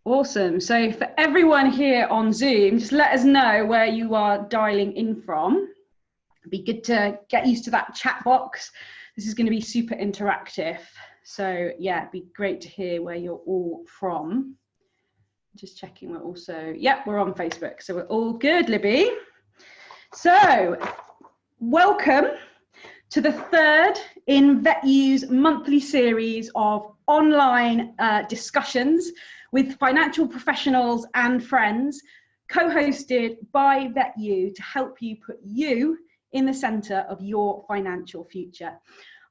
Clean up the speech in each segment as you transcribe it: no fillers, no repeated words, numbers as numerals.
Awesome. So for everyone here on Zoom, just let us know where you are dialing in from. It'd be good to get used to that chat box. This is going to be super interactive. So yeah, it'd be great to hear where you're all from. Just checking we're also, yep, we're on Facebook. So we're all good, Libby. So welcome to the third in VetU's monthly series of online discussions with financial professionals and friends, co-hosted by VetU to help you put you in the centre of your financial future.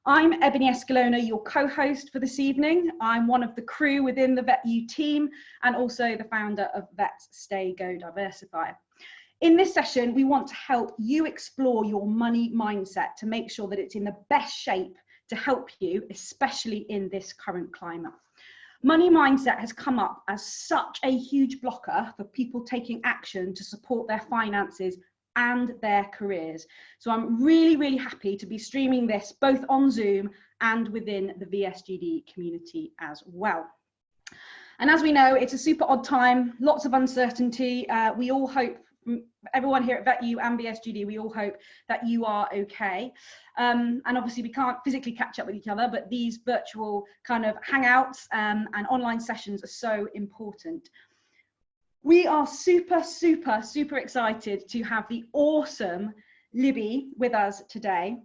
I'm Ebony Escalona, your co-host for this evening. I'm one of the crew within the VetU team and also the founder of Vets Stay Go Diversify. In this session, we want to help you explore your money mindset to make sure that it's in the best shape to help you, especially in this current climate. Money mindset has come up as such a huge blocker for people taking action to support their finances and their careers. So I'm really, really happy to be streaming this both on Zoom and within the VSGD community as well. And as we know, it's a super odd time, lots of uncertainty. We all hope, everyone here at VetU and VSGD, we all hope that you are okay. And obviously we can't physically catch up with each other, but these virtual kind of hangouts and online sessions are so important. We are super, super, super excited to have the awesome Libby with us today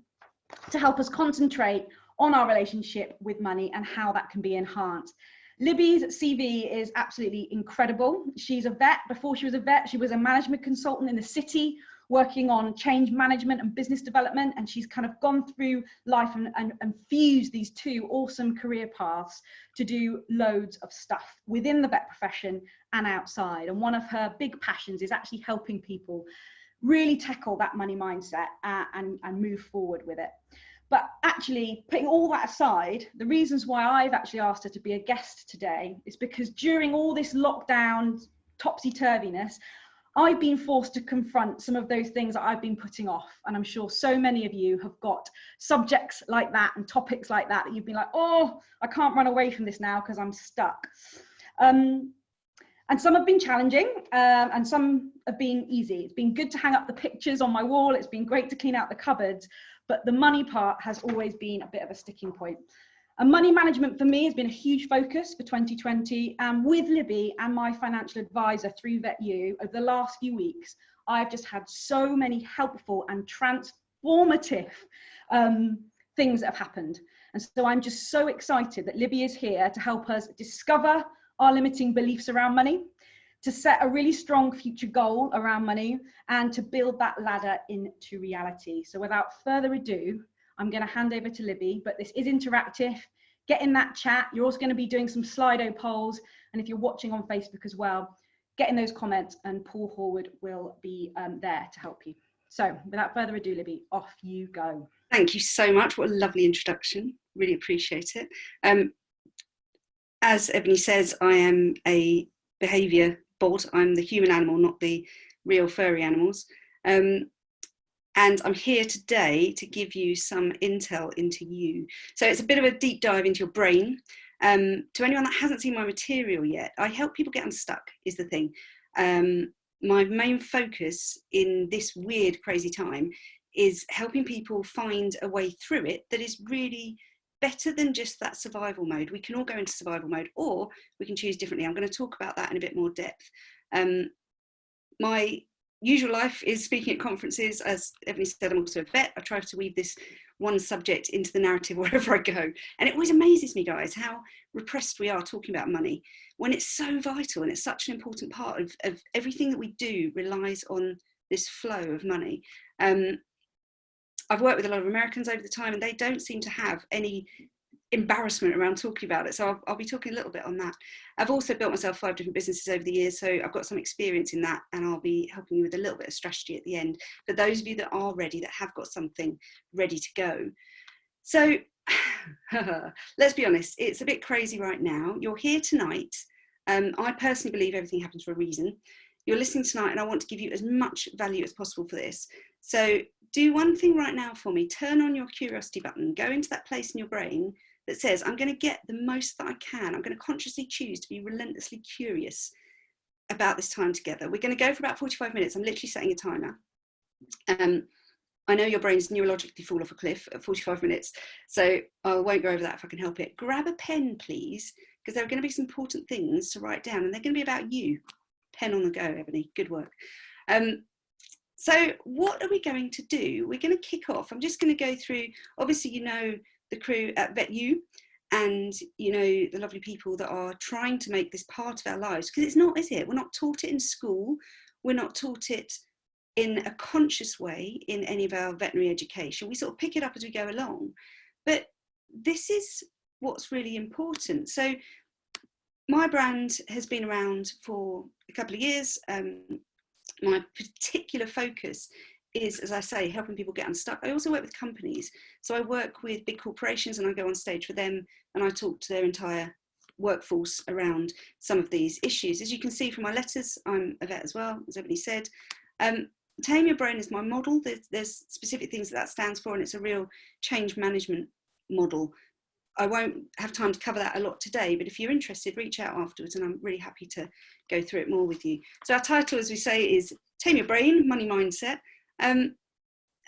to help us concentrate on our relationship with money and how that can be enhanced. Libby's CV is absolutely incredible. She's a vet. Before she was a vet, she was a management consultant in the city, working on change management and business development. And she's kind of gone through life and fused these two awesome career paths to do loads of stuff within the vet profession and outside. And one of her big passions is actually helping people really tackle that money mindset and move forward with it. But actually, putting all that aside, the reasons why I've actually asked her to be a guest today is because during all this lockdown topsy-turviness, I've been forced to confront some of those things that I've been putting off. And I'm sure so many of you have got subjects like that and topics like that you've been like, oh, I can't run away from this now because I'm stuck. And some have been challenging and some have been easy. It's been good to hang up the pictures on my wall. It's been great to clean out the cupboards. But the money part has always been a bit of a sticking point. And money management for me has been a huge focus for 2020. And with Libby and my financial advisor through VetU over the last few weeks, I've just had so many helpful and transformative things that have happened. And so I'm just so excited that Libby is here to help us discover our limiting beliefs around money, to set a really strong future goal around money, and to build that ladder into reality. So without further ado, I'm going to hand over to Libby, but this is interactive. Get in that chat. You're also going to be doing some Slido polls. And if you're watching on Facebook as well, get in those comments and Paul Horwood will be there to help you. So without further ado, Libby, off you go. Thank you so much. What a lovely introduction. Really appreciate it. As Ebony says, I am a behaviour bot. I'm the human animal, not the real furry animals. And I'm here today to give you some intel into you. So it's a bit of a deep dive into your brain. To anyone that hasn't seen my material yet, I help people get unstuck, is the thing. My main focus in this weird, crazy time is helping people find a way through it that is really better than just that survival mode. We can all go into survival mode, or we can choose differently. I'm going to talk about that in a bit more depth. My usual life is speaking at conferences. As Ebony said, I'm also a vet. I try to weave this one subject into the narrative wherever I go. And it always amazes me, guys, how repressed we are talking about money when it's so vital and it's such an important part of everything that we do relies on this flow of money. I've worked with a lot of Americans over the time, and they don't seem to have any embarrassment around talking about it. So I'll be talking a little bit on that. I've also built myself 5 different businesses over the years, so I've got some experience in that, and I'll be helping you with a little bit of strategy at the end for those of you that are ready, that have got something ready to go. So let's be honest, it's a bit crazy right now. You're here tonight. I personally believe everything happens for a reason. You're listening tonight, and I want to give you as much value as possible for this. So do one thing right now for me. Turn on your curiosity button. Go into that place in your brain that says, I'm going to get the most that I can. I'm going to consciously choose to be relentlessly curious about this time together. We're going to go for about 45 minutes. I'm literally setting a timer. I know your brains neurologically fall off a cliff at 45 minutes, so I won't go over that if I can help it. Grab a pen, please, because there are going to be some important things to write down, and they're going to be about you. Pen on the go, Ebony. Good work. So what are we going to do? We're going to kick off. I'm just going to go through, obviously, you know, the crew at Vhat, and you know, the lovely people that are trying to make this part of our lives, because it's not, is it? We're not taught it in school. We're not taught it in a conscious way in any of our veterinary education. We sort of pick it up as we go along, but this is what's really important. So my brand has been around for a couple of years. My particular focus is, as I say, helping people get unstuck. I also work with companies. So I work with big corporations and I go on stage for them and I talk to their entire workforce around some of these issues. As you can see from my letters, I'm a vet as well, as everybody said. Tame Your Brain is my model. There's specific things that stands for, and it's a real change management model. I won't have time to cover that a lot today, but if you're interested, reach out afterwards and I'm really happy to go through it more with you. So our title, as we say, is Tame Your Brain, Money Mindset. And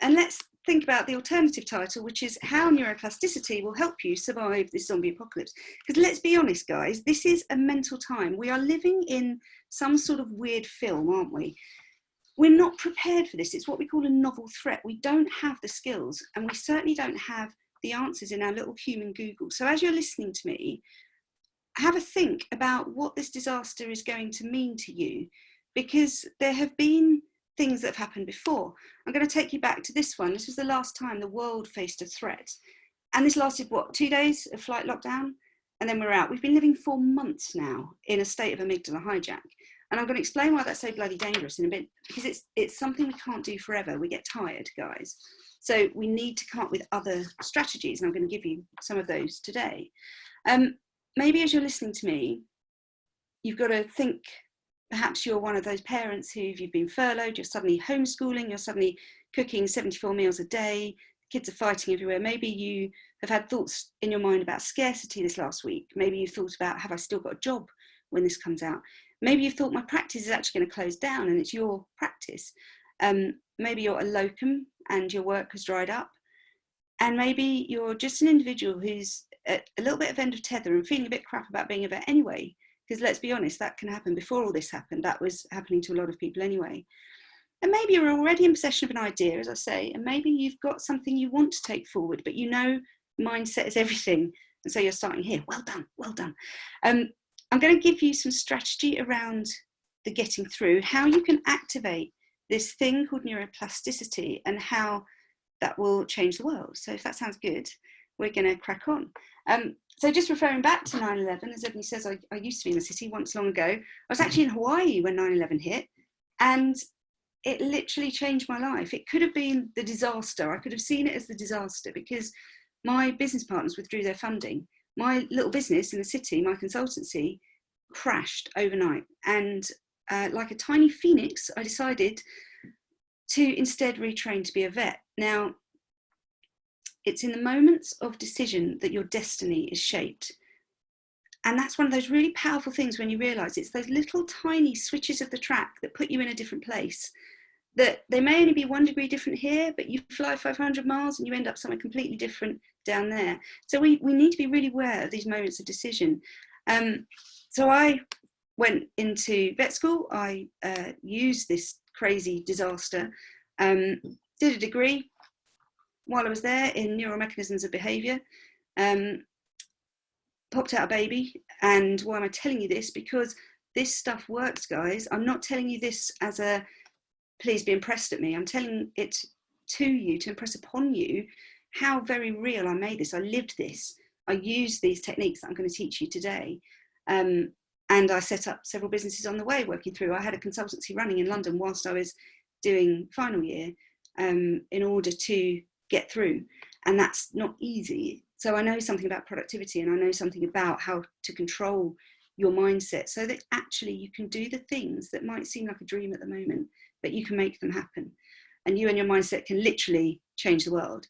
let's think about the alternative title, which is How Neuroplasticity Will Help You Survive This Zombie Apocalypse. Because let's be honest, guys, this is a mental time. We are living in some sort of weird film, aren't we? We're not prepared for this. It's what we call a novel threat. We don't have the skills, and we certainly don't have the answers in our little human Google. So as you're listening to me, have a think about what this disaster is going to mean to you, because there have been things that have happened before. I'm going to take you back to this one. This was the last time the world faced a threat. And this lasted, what, 2 days of flight lockdown? And then we're out. We've been living for months now in a state of amygdala hijack. And I'm going to explain why that's so bloody dangerous in a bit, because it's something we can't do forever. We get tired, guys. So we need to come up with other strategies, and I'm going to give you some of those today. Maybe as you're listening to me, you've got to think, perhaps you're one of those parents you've been furloughed, you're suddenly homeschooling, you're suddenly cooking 74 meals a day, kids are fighting everywhere. Maybe you have had thoughts in your mind about scarcity this last week. Maybe you've thought about, have I still got a job when this comes out? Maybe you've thought my practice is actually going to close down and it's your practice. Maybe you're a locum and your work has dried up. And maybe you're just an individual who's at a little bit of end of tether and feeling a bit crap about being a vet anyway. Because let's be honest, that can happen. Before all this happened, that was happening to a lot of people anyway. And maybe you're already in possession of an idea, as I say, and maybe you've got something you want to take forward, but you know mindset is everything. And so you're starting here. Well done, well done. I'm going to give you some strategy around the getting through, how you can activate this thing called neuroplasticity and how that will change the world. So if that sounds good, we're going to crack on. So just referring back to 9/11, as Ebony says, I used to be in the city once long ago. I was actually in Hawaii when 9/11 hit, and it literally changed my life. It could have been the disaster. I could have seen it as the disaster because my business partners withdrew their funding. My little business in the city, my consultancy, crashed overnight. And like a tiny phoenix, I decided to instead retrain to be a vet. Now, it's in the moments of decision that your destiny is shaped. And that's one of those really powerful things when you realise it's those little tiny switches of the track that put you in a different place. That they may only be 1 degree different here, but you fly 500 miles and you end up somewhere completely different down there. So we need to be really aware of these moments of decision. So I went into vet school. I used this crazy disaster, did a degree while I was there in neuromechanisms of behaviour, popped out a baby. And why am I telling you this? Because this stuff works, guys. I'm not telling you this as a please be impressed at me. I'm telling it to you, to impress upon you how very real I made this. I lived this. I used these techniques that I'm going to teach you today. And I set up several businesses on the way working through. I had a consultancy running in London whilst I was doing final year in order to get through. And that's not easy. So I know something about productivity and I know something about how to control your mindset so that actually you can do the things that might seem like a dream at the moment, but you can make them happen. And you and your mindset can literally change the world.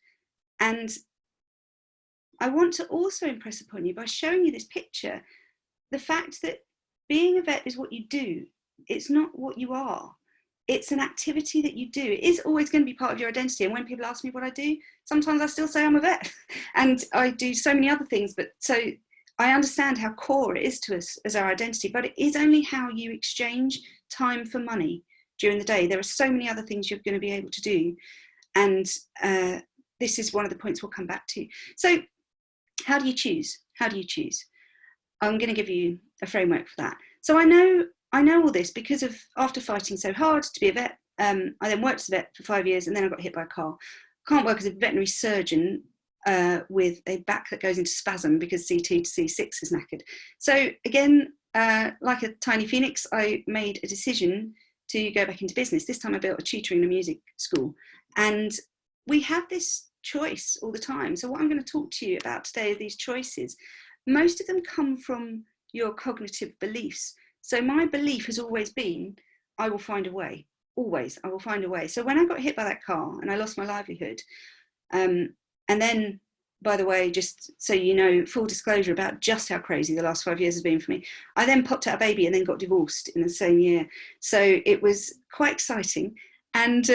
And I want to also impress upon you by showing you this picture, the fact that being a vet is what you do. It's not what you are. It's an activity that you do. It is always going to be part of your identity. And when people ask me what I do, sometimes I still say I'm a vet. And I do so many other things. But so I understand how core it is to us as our identity, but it is only how you exchange time for money during the day. There are so many other things you're going to be able to do. And this is one of the points we'll come back to. So how do you choose? How do you choose? I'm going to give you a framework for that. So I know all this because of, after fighting so hard to be a vet, I then worked as a vet for 5 years, and then I got hit by a car. Can't work as a veterinary surgeon with a back that goes into spasm because C2 to C6 is knackered. So again, like a tiny phoenix, I made a decision to go back into business. This time I built a tutoring and music school. And we have this choice all the time. So what I'm going to talk to you about today are these choices. Most of them come from your cognitive beliefs. So my belief has always been, I will find a way. Always, I will find a way. So when I got hit by that car and I lost my livelihood, and then, by the way, just so you know, full disclosure about just how crazy the last 5 years has been for me, I then popped out a baby and then got divorced in the same year. So it was quite exciting. And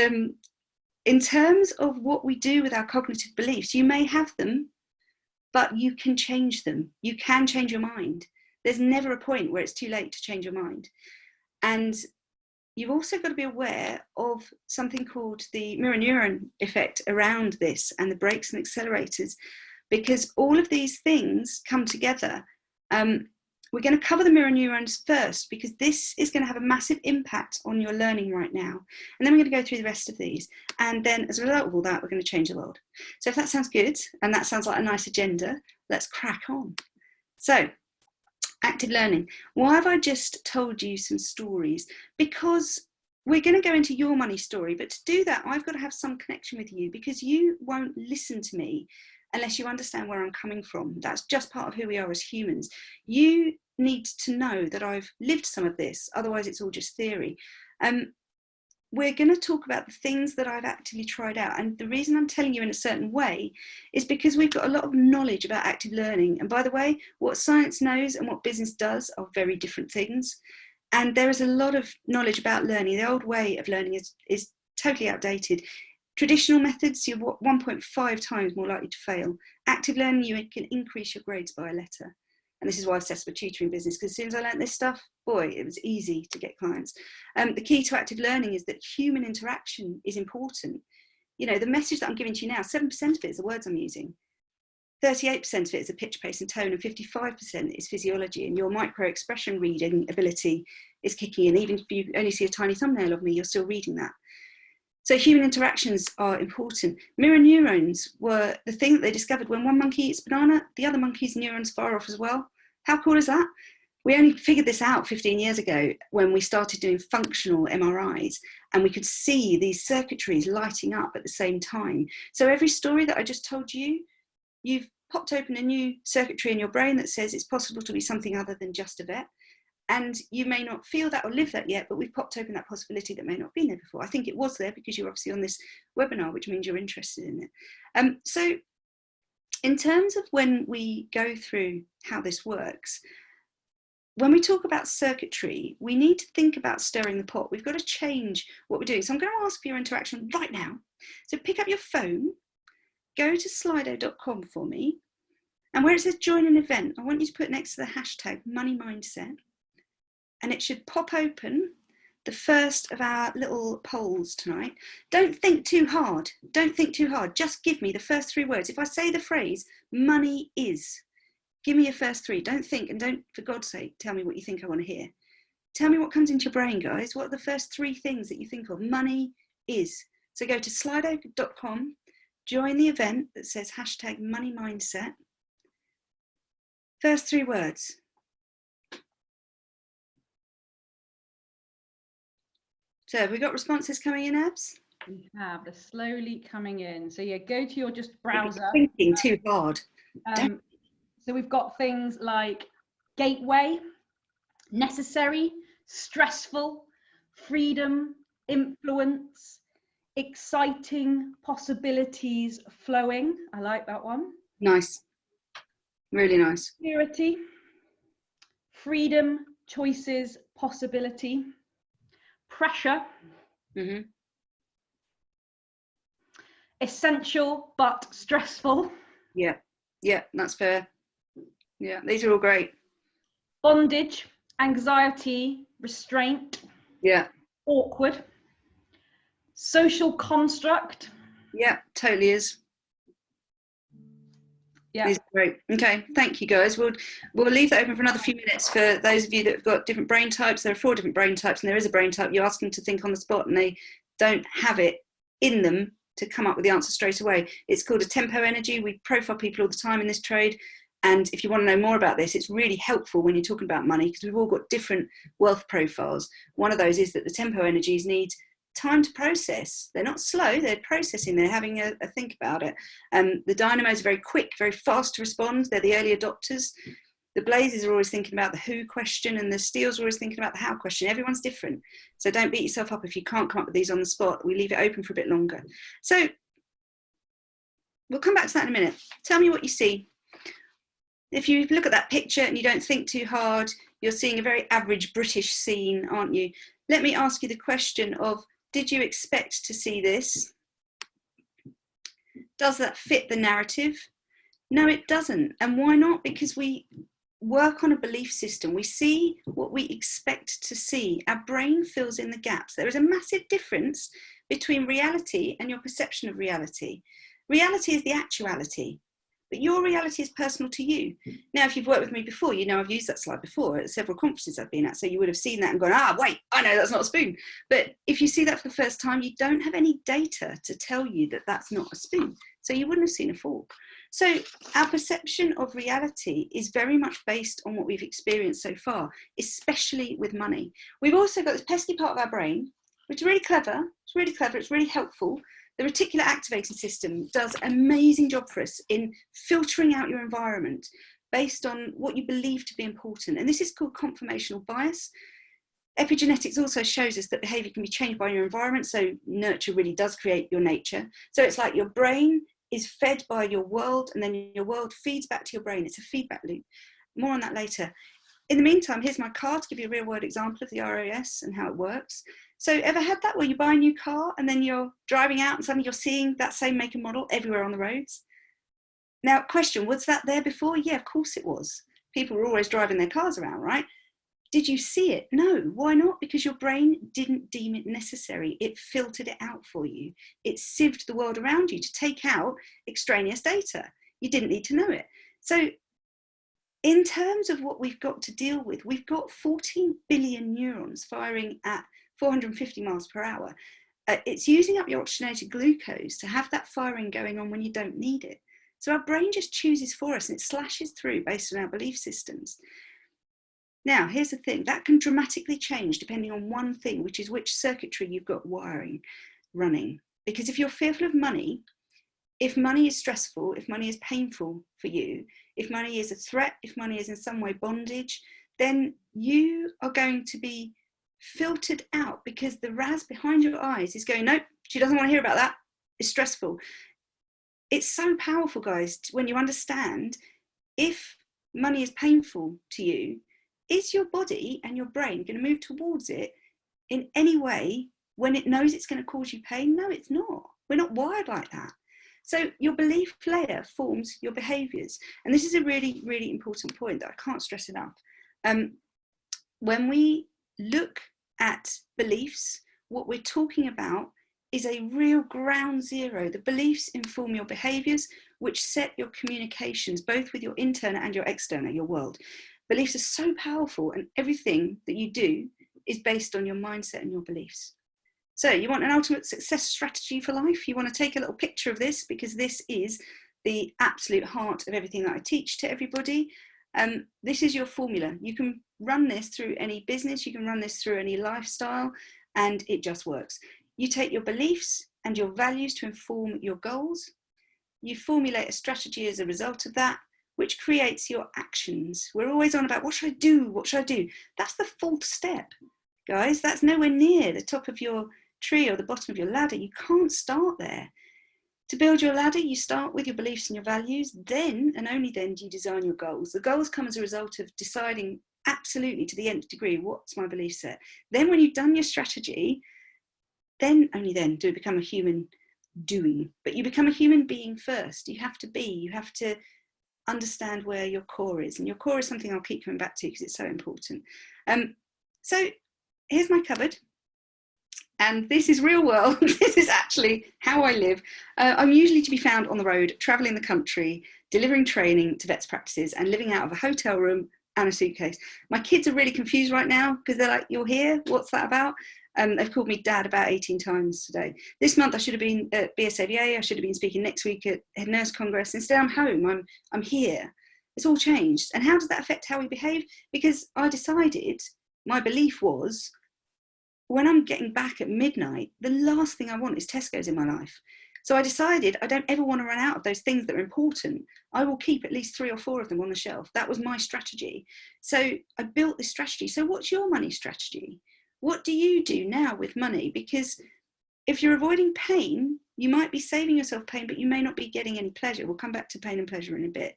in terms of what we do with our cognitive beliefs, you may have them, but you can change them. You can change your mind. There's never a point where it's too late to change your mind. And you've also got to be aware of something called the mirror neuron effect around this, and the brakes and accelerators, because all of these things come together. We're going to cover the mirror neurons first, because this is going to have a massive impact on your learning right now. And then we're going to go through the rest of these. And then as a result of all that, we're going to change the world. So if that sounds good, and that sounds like a nice agenda, let's crack on. So, active learning. Why have I just told you some stories? Because we're going to go into your money story, but to do that, I've got to have some connection with you, because you won't listen to me unless you understand where I'm coming from. That's just part of who we are as humans. You need to know that I've lived some of this, otherwise it's all just theory. We're going to talk about the things that I've actually tried out. And the reason I'm telling you in a certain way is because we've got a lot of knowledge about active learning. And by the way, what science knows and what business does are very different things. And there is a lot of knowledge about learning. The old way of learning is totally outdated. Traditional methods, you're 1.5 times more likely to fail. Active learning, you can increase your grades by a letter. And this is why I've set up a tutoring business, because as soon as I learned this stuff, boy, it was easy to get clients. The key to active learning is that human interaction is important. You know, the message that I'm giving to you now, 7% of it is the words I'm using. 38% of it is a pitch, pace and tone, and 55% is physiology. And your micro expression reading ability is kicking in. Even if you only see a tiny thumbnail of me, you're still reading that. So human interactions are important. Mirror neurons were the thing that they discovered. When one monkey eats a banana, the other monkey's neurons fire off as well. How cool is that? We only figured this out 15 years ago when we started doing functional MRIs, and we could see these circuitries lighting up at the same time. So every story that I just told you, you've popped open a new circuitry in your brain that says it's possible to be something other than just a vet. And you may not feel that or live that yet, but we've popped open that possibility that may not have been there before. I think it was there because you're obviously on this webinar, which means you're interested in it. So in terms of when we go through how this works, when we talk about circuitry, we need to think about stirring the pot. We've got to change what we're doing. So I'm going to ask for your interaction right now. So pick up your phone, go to slido.com for me, and where it says join an event, I want you to put next to the hashtag money mindset. And it should pop open the first of our little polls tonight. Don't think too hard. Don't think too hard. Just give me the first 3 words. If I say the phrase, money is, give me your first 3. Don't think, and don't, for God's sake, tell me what you think I want to hear. Tell me what comes into your brain, guys. What are the first 3 things that you think of? Money is. So go to slido.com, join the event that says hashtag money mindset. First 3 words. So have we got responses coming in, Abs? We have. They're slowly coming in. So yeah, go to your just browser. Thinking too hard. So we've got things like gateway, necessary, stressful, freedom, influence, exciting, possibilities, flowing. I like that one. Nice. Really nice. Security, freedom, choices, possibility, pressure, essential but stressful. Yeah, that's fair. Yeah, these are all great. Bondage, anxiety, restraint. Yeah. Awkward. Social construct. Yeah, totally is. Yeah. These are great. Okay, thank you guys. We'll leave that open for another few minutes for those of you that have got different brain types. There are 4 different brain types, and there is a brain type you ask them to think on the spot and they don't have it in them to come up with the answer straight away. It's called a tempo energy. We profile people all the time in this trade. And if you want to know more about this, it's really helpful when you're talking about money, because we've all got different wealth profiles. One of those is that the tempo energies need time to process. They're not slow, they're processing, they're having a think about it. The dynamos are very quick, very fast to respond. They're the early adopters. The blazes are always thinking about the who question, and the steels are always thinking about the how question. Everyone's different. So don't beat yourself up if you can't come up with these on the spot. We leave it open for a bit longer. So we'll come back to that in a minute. Tell me what you see. If you look at that picture and you don't think too hard, you're seeing a very average British scene, aren't you? Let me ask you the question of, did you expect to see this? Does that fit the narrative? No, it doesn't. And why not? Because we work on a belief system. We see what we expect to see. Our brain fills in the gaps. There is a massive difference between reality and your perception of reality. Reality is the actuality, but your reality is personal to you. Now, if you've worked with me before, you know I've used that slide before at several conferences I've been at, so you would have seen that and gone, wait, I know that's not a spoon. But if you see that for the first time, you don't have any data to tell you that that's not a spoon, so you wouldn't have seen a fork. So our perception of reality is very much based on what we've experienced so far, especially with money. We've also got this pesky part of our brain, which is really clever, it's really helpful. The reticular activating system does an amazing job for us in filtering out your environment based on what you believe to be important. And this is called conformational bias. Epigenetics also shows us that behavior can be changed by your environment. So nurture really does create your nature. So it's like your brain is fed by your world, and then your world feeds back to your brain. It's a feedback loop. More on that later. In the meantime, here's my card to give you a real world example of the ROS and how it works. So ever had that where you buy a new car and then you're driving out and suddenly you're seeing that same make and model everywhere on the roads? Now, question, was that there before? Yeah, of course it was. People were always driving their cars around, right? Did you see it? No. Why not? Because your brain didn't deem it necessary. It filtered it out for you. It sieved the world around you to take out extraneous data. You didn't need to know it. So in terms of what we've got to deal with, we've got 14 billion neurons firing at 450 miles per hour. It's using up your oxygenated glucose to have that firing going on when you don't need it. So our brain just chooses for us and it slashes through based on our belief systems. Now, here's the thing, that can dramatically change depending on one thing, which is which circuitry you've got running. Because if you're fearful of money, if money is stressful, if money is painful for you, if money is a threat, if money is in some way bondage, then you are going to be filtered out because the Raz behind your eyes is going, nope, she doesn't want to hear about that. It's stressful. It's so powerful, guys, when you understand if money is painful to you, is your body and your brain going to move towards it in any way when it knows it's going to cause you pain? No, it's not. We're not wired like that. So your belief layer forms your behaviors. And this is a really, really important point that I can't stress enough. When we look at beliefs, what we're talking about is a real ground zero. The beliefs inform your behaviors, which set your communications, both with your internal and your external, your world. Beliefs are so powerful, and everything that you do is based on your mindset and your beliefs. So you want an ultimate success strategy for life? You want to take a little picture of this, because this is the absolute heart of everything that I teach to everybody. This is your formula. You can run this through any business, you can run this through any lifestyle, and it just works. You take your beliefs and your values to inform your goals. You formulate a strategy as a result of that, which creates your actions. We're always on about, what should I do? What should I do? That's the 4th step, guys. That's nowhere near the top of your tree or the bottom of your ladder. You can't start there. To build your ladder, you start with your beliefs and your values, then and only then do you design your goals. The goals come as a result of deciding absolutely to the nth degree, what's my belief set? Then when you've done your strategy, then only then do you become a human doing. But you become a human being first. You have to understand where your core is. And your core is something I'll keep coming back to because it's so important. So here's my cupboard. And this is real world. This is actually how I live. I'm usually to be found on the road, traveling the country, delivering training to vets practices and living out of a hotel room and a suitcase. My kids are really confused right now because they're like, you're here? What's that about? They've called me dad about 18 times today. This month I should have been at BSABA. I should have been speaking next week at Head Nurse Congress. Instead I'm home. I'm here. It's all changed. And how does that affect how we behave? Because I decided, my belief was, when I'm getting back at midnight, the last thing I want is Tesco's in my life. So I decided I don't ever want to run out of those things that are important. I will keep at least 3 or 4 of them on the shelf. That was my strategy. So I built this strategy. So what's your money strategy? What do you do now with money? Because if you're avoiding pain, you might be saving yourself pain, but you may not be getting any pleasure. We'll come back to pain and pleasure in a bit.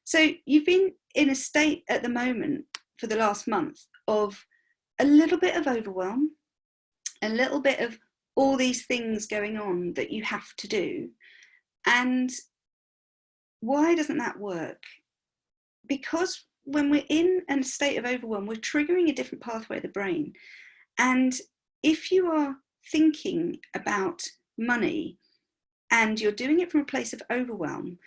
So you've been in a state at the moment for the last month of a little bit of overwhelm, a little bit of all these things going on that you have to do. And why doesn't that work? Because when we're in a state of overwhelm, we're triggering a different pathway of the brain. And if you are thinking about money and you're doing it from a place of overwhelm,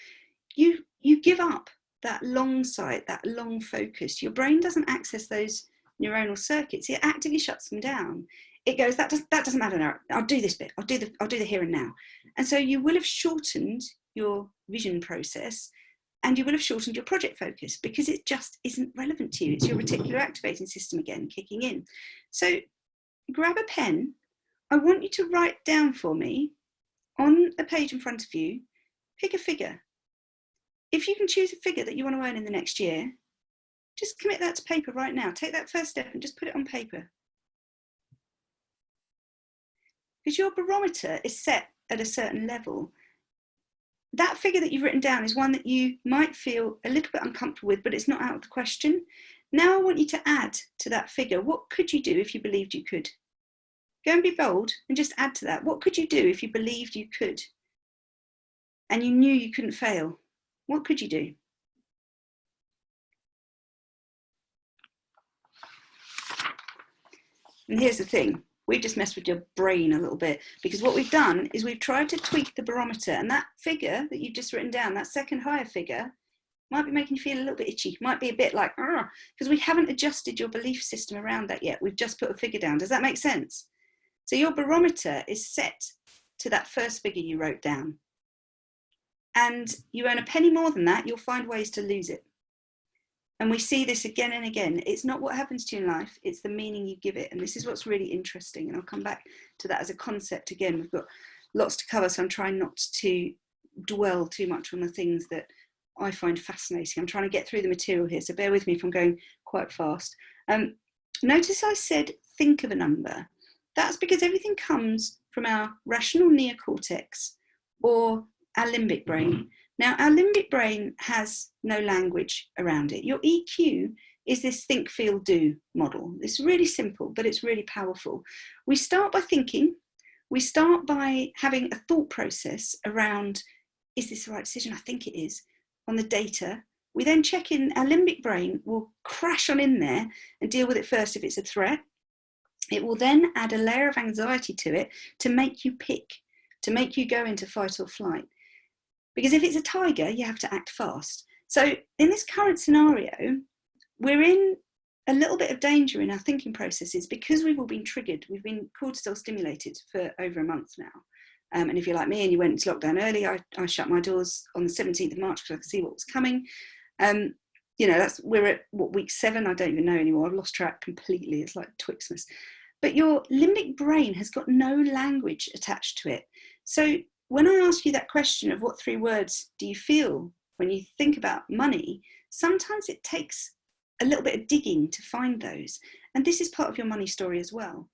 you give up that long sight, that long focus. Your brain doesn't access those neuronal circuits. It actively shuts them down. It goes, that doesn't matter now. I'll do this bit. I'll do the here and now. And so you will have shortened your vision process and you will have shortened your project focus because it just isn't relevant to you. It's your reticular activating system again kicking in. So grab a pen. I want you to write down for me on a page in front of you, pick a figure. If you can choose a figure that you want to earn in the next year, just commit that to paper right now. Take that first step and just put it on paper. Because your barometer is set at a certain level. That figure that you've written down is one that you might feel a little bit uncomfortable with, but it's not out of the question. Now I want you to add to that figure. What could you do if you believed you could? Go and be bold and just add to that. What could you do if you believed you could? And you knew you couldn't fail? What could you do? And here's the thing. We've just messed with your brain a little bit because what we've done is we've tried to tweak the barometer, and that figure that you've just written down, that second higher figure, might be making you feel a little bit itchy, might be a bit like, because we haven't adjusted your belief system around that yet. We've just put a figure down. Does that make sense? So your barometer is set to that first figure you wrote down. And you earn a penny more than that, you'll find ways to lose it. And we see this again and again. It's not what happens to you in life, it's the meaning you give it. And this is what's really interesting. And I'll come back to that as a concept again. We've got lots to cover, so I'm trying not to dwell too much on the things that I find fascinating. I'm trying to get through the material here, so bear with me if I'm going quite fast. Notice I said think of a number. That's because everything comes from our rational neocortex or our limbic brain. Now, our limbic brain has no language around it. Your EQ is this think, feel, do model. It's really simple, but it's really powerful. We start by thinking. We start by having a thought process around, is this the right decision? I think it is, on the data. We then check in, our limbic brain will crash on in there and deal with it first if it's a threat. It will then add a layer of anxiety to it to make you pick, to make you go into fight or flight. Because if it's a tiger, you have to act fast. So in this current scenario, we're in a little bit of danger in our thinking processes because we've all been triggered. We've been cortisol stimulated for over a month now. And if you're like me and you went into lockdown early, I shut my doors on the 17th of March because I could see what was coming. We're at week 7? I don't even know anymore. I've lost track completely. It's like Twixmas. But your limbic brain has got no language attached to it. So when I ask you that question of what 3 words do you feel when you think about money, sometimes it takes a little bit of digging to find those. And this is part of your money story as well.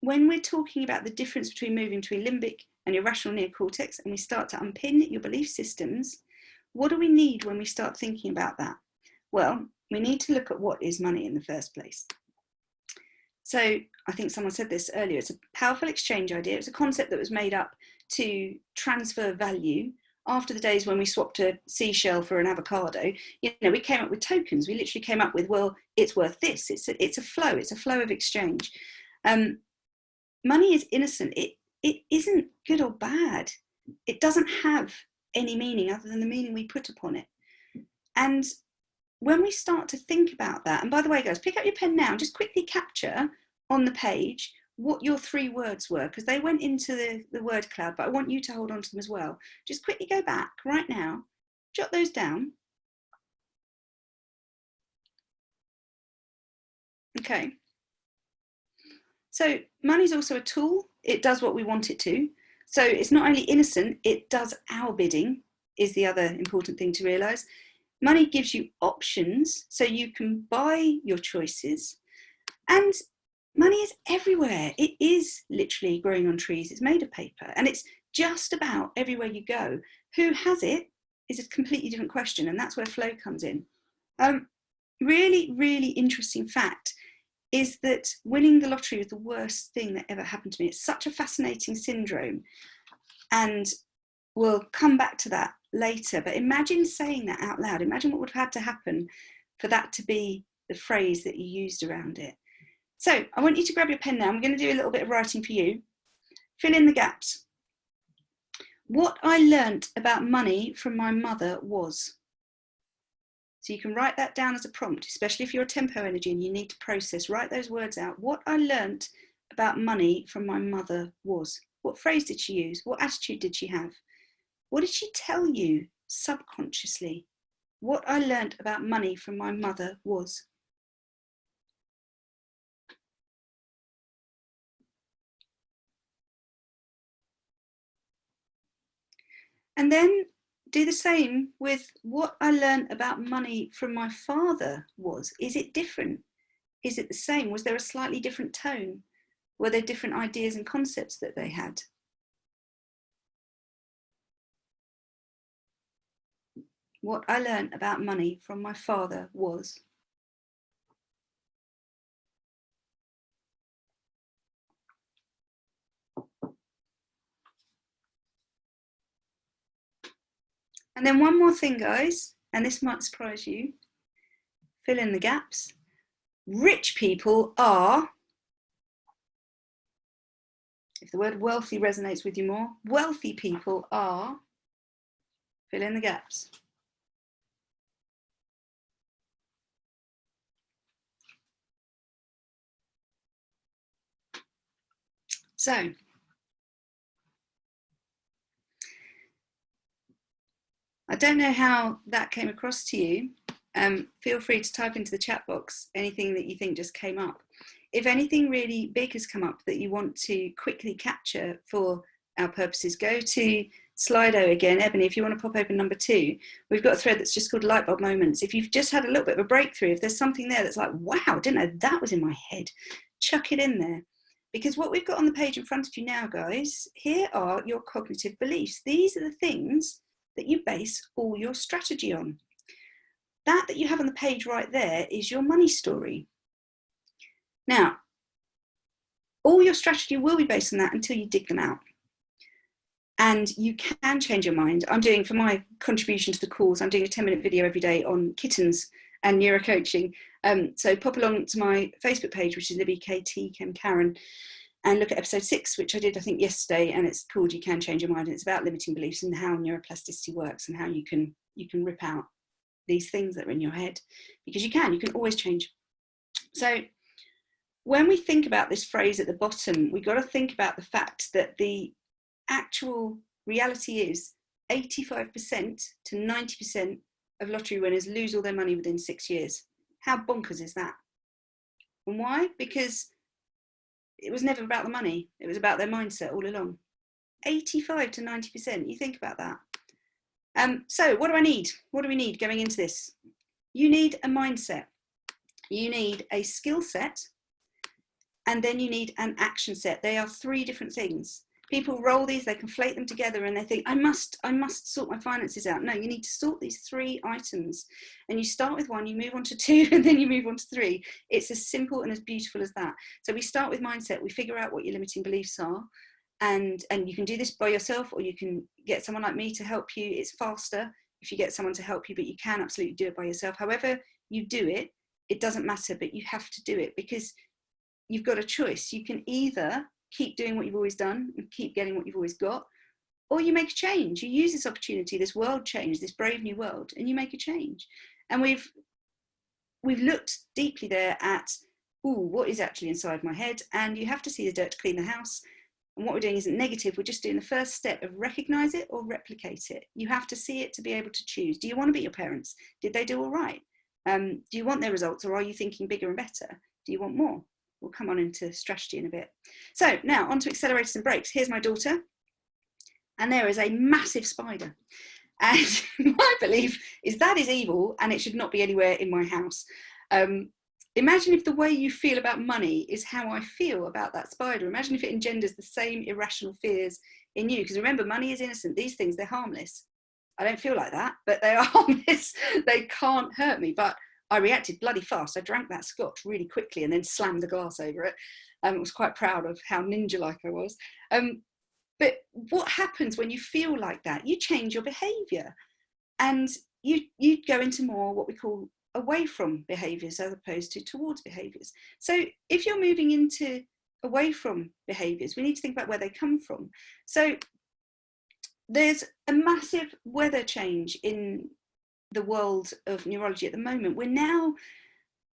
when we're talking about the difference between moving between limbic and your rational neocortex, and we start to unpin your belief systems, what do we need when we start thinking about that? Well, we need to look at what is money in the first place. So I think someone said this earlier, it's a powerful exchange idea. It's a concept that was made up to transfer value. After the days when we swapped a seashell for an avocado, you know, we came up with tokens. We literally came up with, well, it's worth this. It's a flow. It's a flow of exchange. Money is innocent. It isn't good or bad. It doesn't have any meaning other than the meaning we put upon it. And when we start to think about that, and by the way, guys, pick up your pen now and just quickly capture on the page what your 3 words were, because they went into the word cloud, but I want you to hold on to them as well. Just quickly go back right now, jot those down. Okay. So money is also a tool. It does what we want it to. So it's not only innocent, it does our bidding, is the other important thing to realize. Money gives you options, so you can buy your choices. And money is everywhere. It is literally growing on trees. It's made of paper, and it's just about everywhere you go. Who has it is a completely different question, and that's where flow comes in. Really, really interesting fact is that winning the lottery was the worst thing that ever happened to me. It's such a fascinating syndrome, and we'll come back to that later. But imagine saying that out loud. Imagine what would have had to happen for that to be the phrase that you used around it. So I want you to grab your pen now. I'm going to do a little bit of writing for you. Fill in the gaps. What I learnt about money from my mother was. So you can write that down as a prompt, especially if you're a tempo energy and you need to process. Write those words out. What I learnt about money from my mother was. What phrase did she use? What attitude did she have? What did she tell you subconsciously? What I learnt about money from my mother was. And then do the same with what I learned about money from my father was. Is it different? Is it the same? Was there a slightly different tone? Were there different ideas and concepts that they had? What I learned about money from my father was. And then one more thing, guys, and this might surprise you. Fill in the gaps. Rich people are, if the word wealthy resonates with you more, wealthy people are, fill in the gaps. So, I don't know how that came across to you. Feel free to type into the chat box anything that you think just came up. If anything really big has come up that you want to quickly capture for our purposes, go to Slido again. Ebony, if you want to pop open number 2, we've got a thread that's just called Lightbulb Moments. If you've just had a little bit of a breakthrough, if there's something there that's like, wow, I didn't know that was in my head, chuck it in there. Because what we've got on the page in front of you now, guys, here are your cognitive beliefs. These are the things that you base all your strategy on. That you have on the page right there is your money story. Now, all your strategy will be based on that until you dig them out. And you can change your mind. I'm doing, for my contribution to the course, I'm doing a 10-minute video every day on kittens and neurocoaching. So pop along to my Facebook page, which is Libby Kemkaran, and look at episode 6, which I did, I think, yesterday, and it's called You Can Change Your Mind. And it's about limiting beliefs and how neuroplasticity works and how you can rip out these things that are in your head, because you can always change. So when we think about this phrase at the bottom, we've got to think about the fact that the actual reality is 85% to 90% of lottery winners lose all their money within 6 years. How bonkers is that? And why? Because it was never about the money. It was about their mindset all along. 85 to 90%. You think about that. So what do I need? What do we need going into this? You need a mindset. You need a skill set. and then you need an action set. They are three different things. People roll these, they conflate them together, and they think, I must sort my finances out. No, you need to sort these three items, and you start with one, you move on to two, and then you move on to three. It's as simple and as beautiful as that. So we start with mindset. We figure out what your limiting beliefs are, and you can do this by yourself, or you can get someone like me to help you. It's faster if you get someone to help you, but you can absolutely do it by yourself. However you do it, it doesn't matter, but you have to do it, because you've got a choice. You can either keep doing what you've always done and keep getting what you've always got, or you make a change. You use this opportunity, this world change, this brave new world, and you make a change. And we've looked deeply there at, what is actually inside my head? And you have to see the dirt to clean the house. And what we're doing isn't negative. We're just doing the first step of recognize it or replicate it. You have to see it to be able to choose. Do you want to be your parents? Did they do all right? Do you want their results, or are you thinking bigger and better? Do you want more? We'll come on into strategy in a bit. So now on to accelerators and brakes. Here's my daughter, and there is a massive spider. And my belief is that is evil, and it should not be anywhere in my house. Imagine if the way you feel about money is how I feel about that spider. Imagine if it engenders the same irrational fears in you. Because remember, money is innocent. These things, they're harmless. I don't feel like that, but they are harmless. They can't hurt me. But I reacted bloody fast. I drank that scotch really quickly and then slammed the glass over it. I was quite proud of how ninja-like I was. But what happens when you feel like that? You change your behaviour, and you go into more what we call away from behaviours as opposed to towards behaviours. So if you're moving into away from behaviours, we need to think about where they come from. So there's a massive weather change in the world of neurology at the moment. We're now,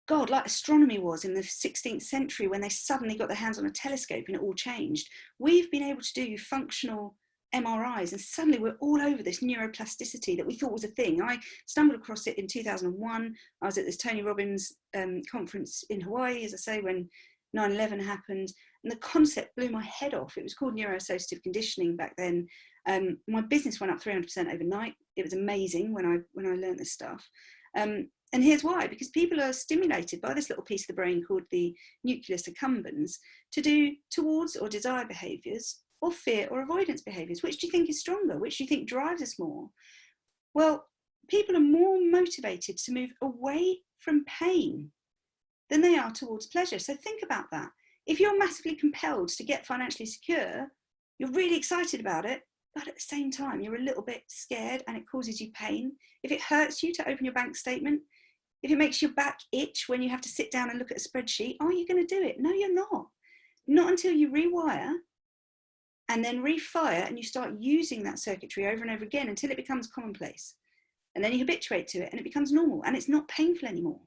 God, like astronomy was in the 16th century when they suddenly got their hands on a telescope and it all changed. We've been able to do functional MRIs, and suddenly we're all over this neuroplasticity that we thought was a thing. I stumbled across it in 2001. I was at this Tony Robbins conference in Hawaii, as I say, when 9/11 happened, and the concept blew my head off. It was called neuroassociative conditioning back then. My business went up 300% overnight. It was amazing when I learned this stuff. And here's why: because people are stimulated by this little piece of the brain called the nucleus accumbens to do towards or desire behaviours, or fear or avoidance behaviours. Which do you think is stronger? Which do you think drives us more? Well, people are more motivated to move away from pain than they are towards pleasure. So think about that. If you're massively compelled to get financially secure, you're really excited about it, but at the same time, you're a little bit scared and it causes you pain. If it hurts you to open your bank statement, if it makes your back itch when you have to sit down and look at a spreadsheet, are you going to do it? No, you're not. Not until you rewire and then refire and you start using that circuitry over and over again until it becomes commonplace. And then you habituate to it and it becomes normal and it's not painful anymore.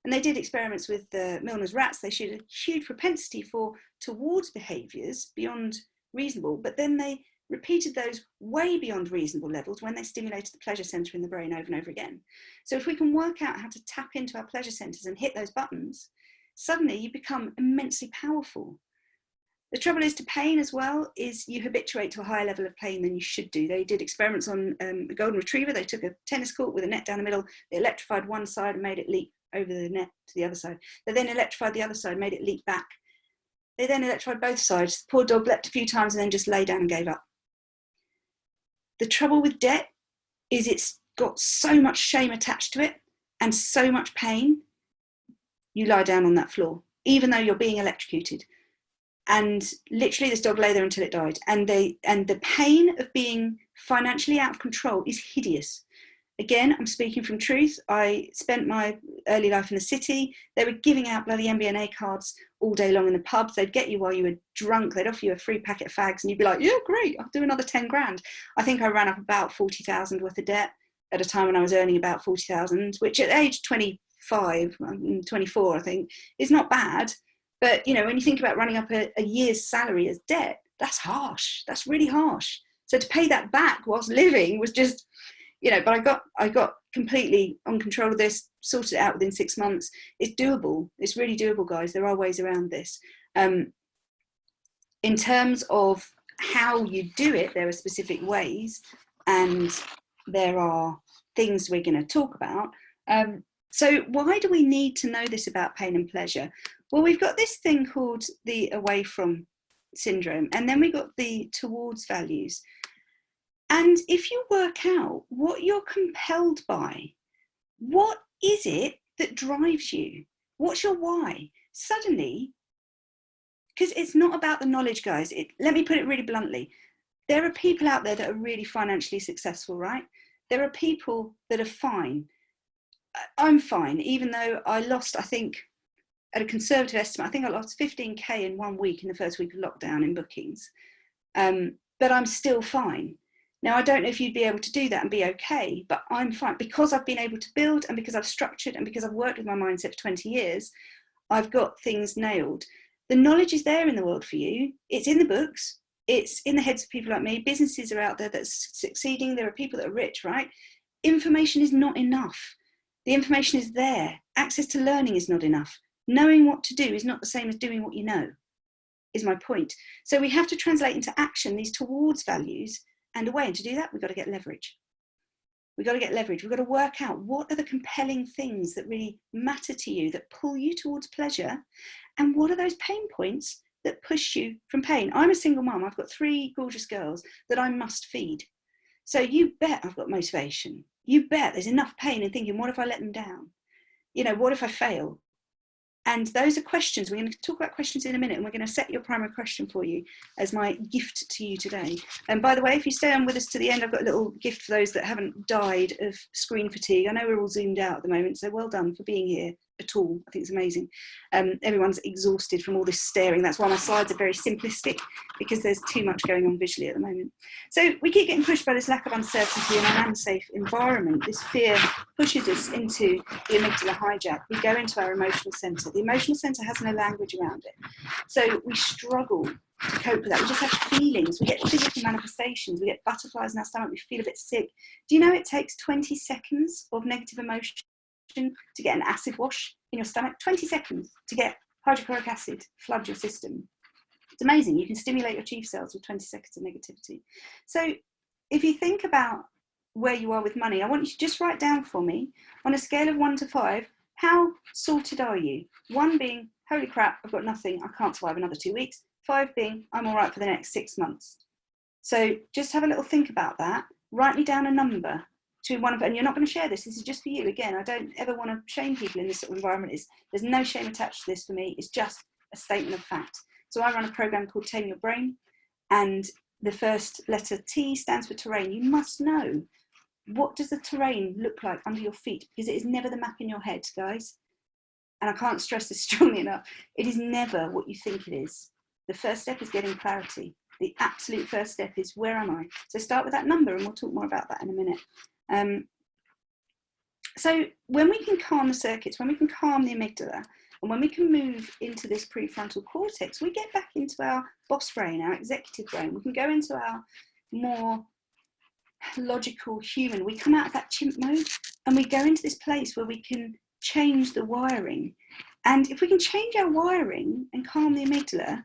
And they did experiments with Milner's rats. They showed a huge propensity for towards behaviours beyond reasonable, but then they repeated those way beyond reasonable levels when they stimulated the pleasure centre in the brain over and over again. So if we can work out how to tap into our pleasure centres and hit those buttons, suddenly you become immensely powerful. The trouble is to pain as well is you habituate to a higher level of pain than you should do. They did experiments on a golden retriever. They took a tennis court with a net down the middle. They electrified one side and made it leap over the net to the other side. They then electrified the other side, made it leap back. They then electrified both sides. The poor dog leapt a few times and then just lay down and gave up. The trouble with debt is it's got so much shame attached to it and so much pain. You lie down on that floor, even though you're being electrocuted. And literally this dog lay there until it died. And the pain of being financially out of control is hideous. Again, I'm speaking from truth. I spent my early life in the city. They were giving out bloody MBNA cards all day long in the pubs. They'd get you while you were drunk. They'd offer you a free packet of fags and you'd be like, yeah, great, I'll do another 10 grand. I think I ran up about 40,000 worth of debt at a time when I was earning about 40,000, which at age 25, 24, I think, is not bad. But, you know, when you think about running up a year's salary as debt, that's harsh. That's really harsh. So to pay that back whilst living was just, you know, but I got completely on control of this, sorted it out within 6 months. It's doable. It's really doable, guys. There are ways around this. In terms of how you do it, there are specific ways and there are things we're going to talk about. So why do we need to know this about pain and pleasure? Well, we've got this thing called the away from syndrome, and then we've got the towards values. And if you work out what you're compelled by, what is it that drives you? What's your why? Suddenly, because it's not about the knowledge, guys. Let me put it really bluntly. There are people out there that are really financially successful, right? There are people that are fine. I'm fine, even though I lost, I think, at a conservative estimate, I think I lost 15k in 1 week in the first week of lockdown in bookings. But I'm still fine. Now, I don't know if you'd be able to do that and be okay, but I'm fine because I've been able to build, and because I've structured, and because I've worked with my mindset for 20 years, I've got things nailed. The knowledge is there in the world for you. It's in the books. It's in the heads of people like me. Businesses are out there that's succeeding. There are people that are rich, right? Information is not enough. The information is there. Access to learning is not enough. Knowing what to do is not the same as doing what you know, is my point. So we have to translate into action these towards values and away. And to do that, we've got to get leverage. We've got to get leverage. We've got to work out what are the compelling things that really matter to you, that pull you towards pleasure, and what are those pain points that push you from pain. I'm a single mum. I've got 3 gorgeous girls that I must feed. So you bet I've got motivation. You bet there's enough pain in thinking, what if I let them down? You know, what if I fail? And those are questions. We're going to talk about questions in a minute, and we're going to set your primary question for you as my gift to you today. And by the way, if you stay on with us to the end, I've got a little gift for those that haven't died of screen fatigue. I know we're all zoomed out at the moment, so well done for being here at all. I think it's amazing. Everyone's exhausted from all this staring. That's why my slides are very simplistic, because there's too much going on visually at the moment. So we keep getting pushed by this lack of uncertainty in an unsafe environment. This fear pushes us into the amygdala hijack. We go into our emotional centre. The emotional centre has no language around it. So we struggle to cope with that. We just have feelings. We get physical manifestations. We get butterflies in our stomach. We feel a bit sick. Do you know it takes 20 seconds of negative emotion to get an acid wash in your stomach? 20 seconds to get hydrochloric acid flood your system. It's amazing. You can stimulate your chief cells with 20 seconds of negativity. So if you think about where you are with money, I want you to just write down for me, on a scale of 1 to 5, how sorted are you? 1 being, holy crap, I've got nothing, I can't survive another 2 weeks. 5 being, I'm all right for the next 6 months. So just have a little think about that. Write me down a number to one of, and you're not going to share this. This is just for you. Again, I don't ever want to shame people in this sort of environment. There's no shame attached to this for me. It's just a statement of fact. So I run a program called Tame Your Brain, and the first letter T stands for terrain. You must know, what does the terrain look like under your feet? Because it is never the map in your head, guys. And I can't stress this strongly enough. It is never what you think it is. The first step is getting clarity. The absolute first step is, where am I? So start with that number, and we'll talk more about that in a minute. So when we can calm the circuits, when we can calm the amygdala, and when we can move into this prefrontal cortex, we get back into our boss brain, our executive brain. We can go into our more logical human. We come out of that chimp mode, and we go into this place where we can change the wiring. And if we can change our wiring and calm the amygdala,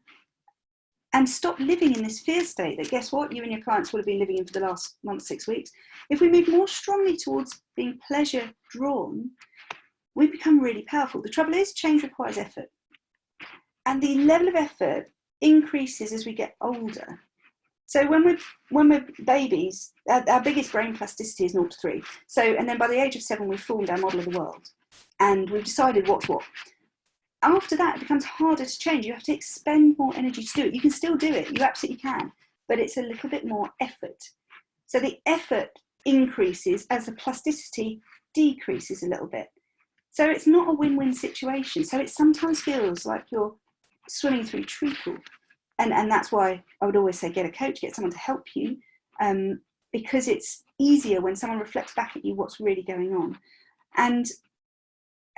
and stop living in this fear state that, guess what, you and your clients will have been living in for the last month, 6 weeks. If we move more strongly towards being pleasure drawn, we become really powerful. The trouble is, change requires effort. And the level of effort increases as we get older. So when we're babies, our biggest brain plasticity is 0 to 3. So, and then by the age of 7, we've formed our model of the world. And we've decided what's what. After that, it becomes harder to change. You have to expend more energy to do it. You can still do it. You absolutely can. But it's a little bit more effort. So the effort increases as the plasticity decreases a little bit. So it's not a win-win situation. So it sometimes feels like you're swimming through treacle. And that's why I would always say, get a coach, get someone to help you, because it's easier when someone reflects back at you what's really going on. And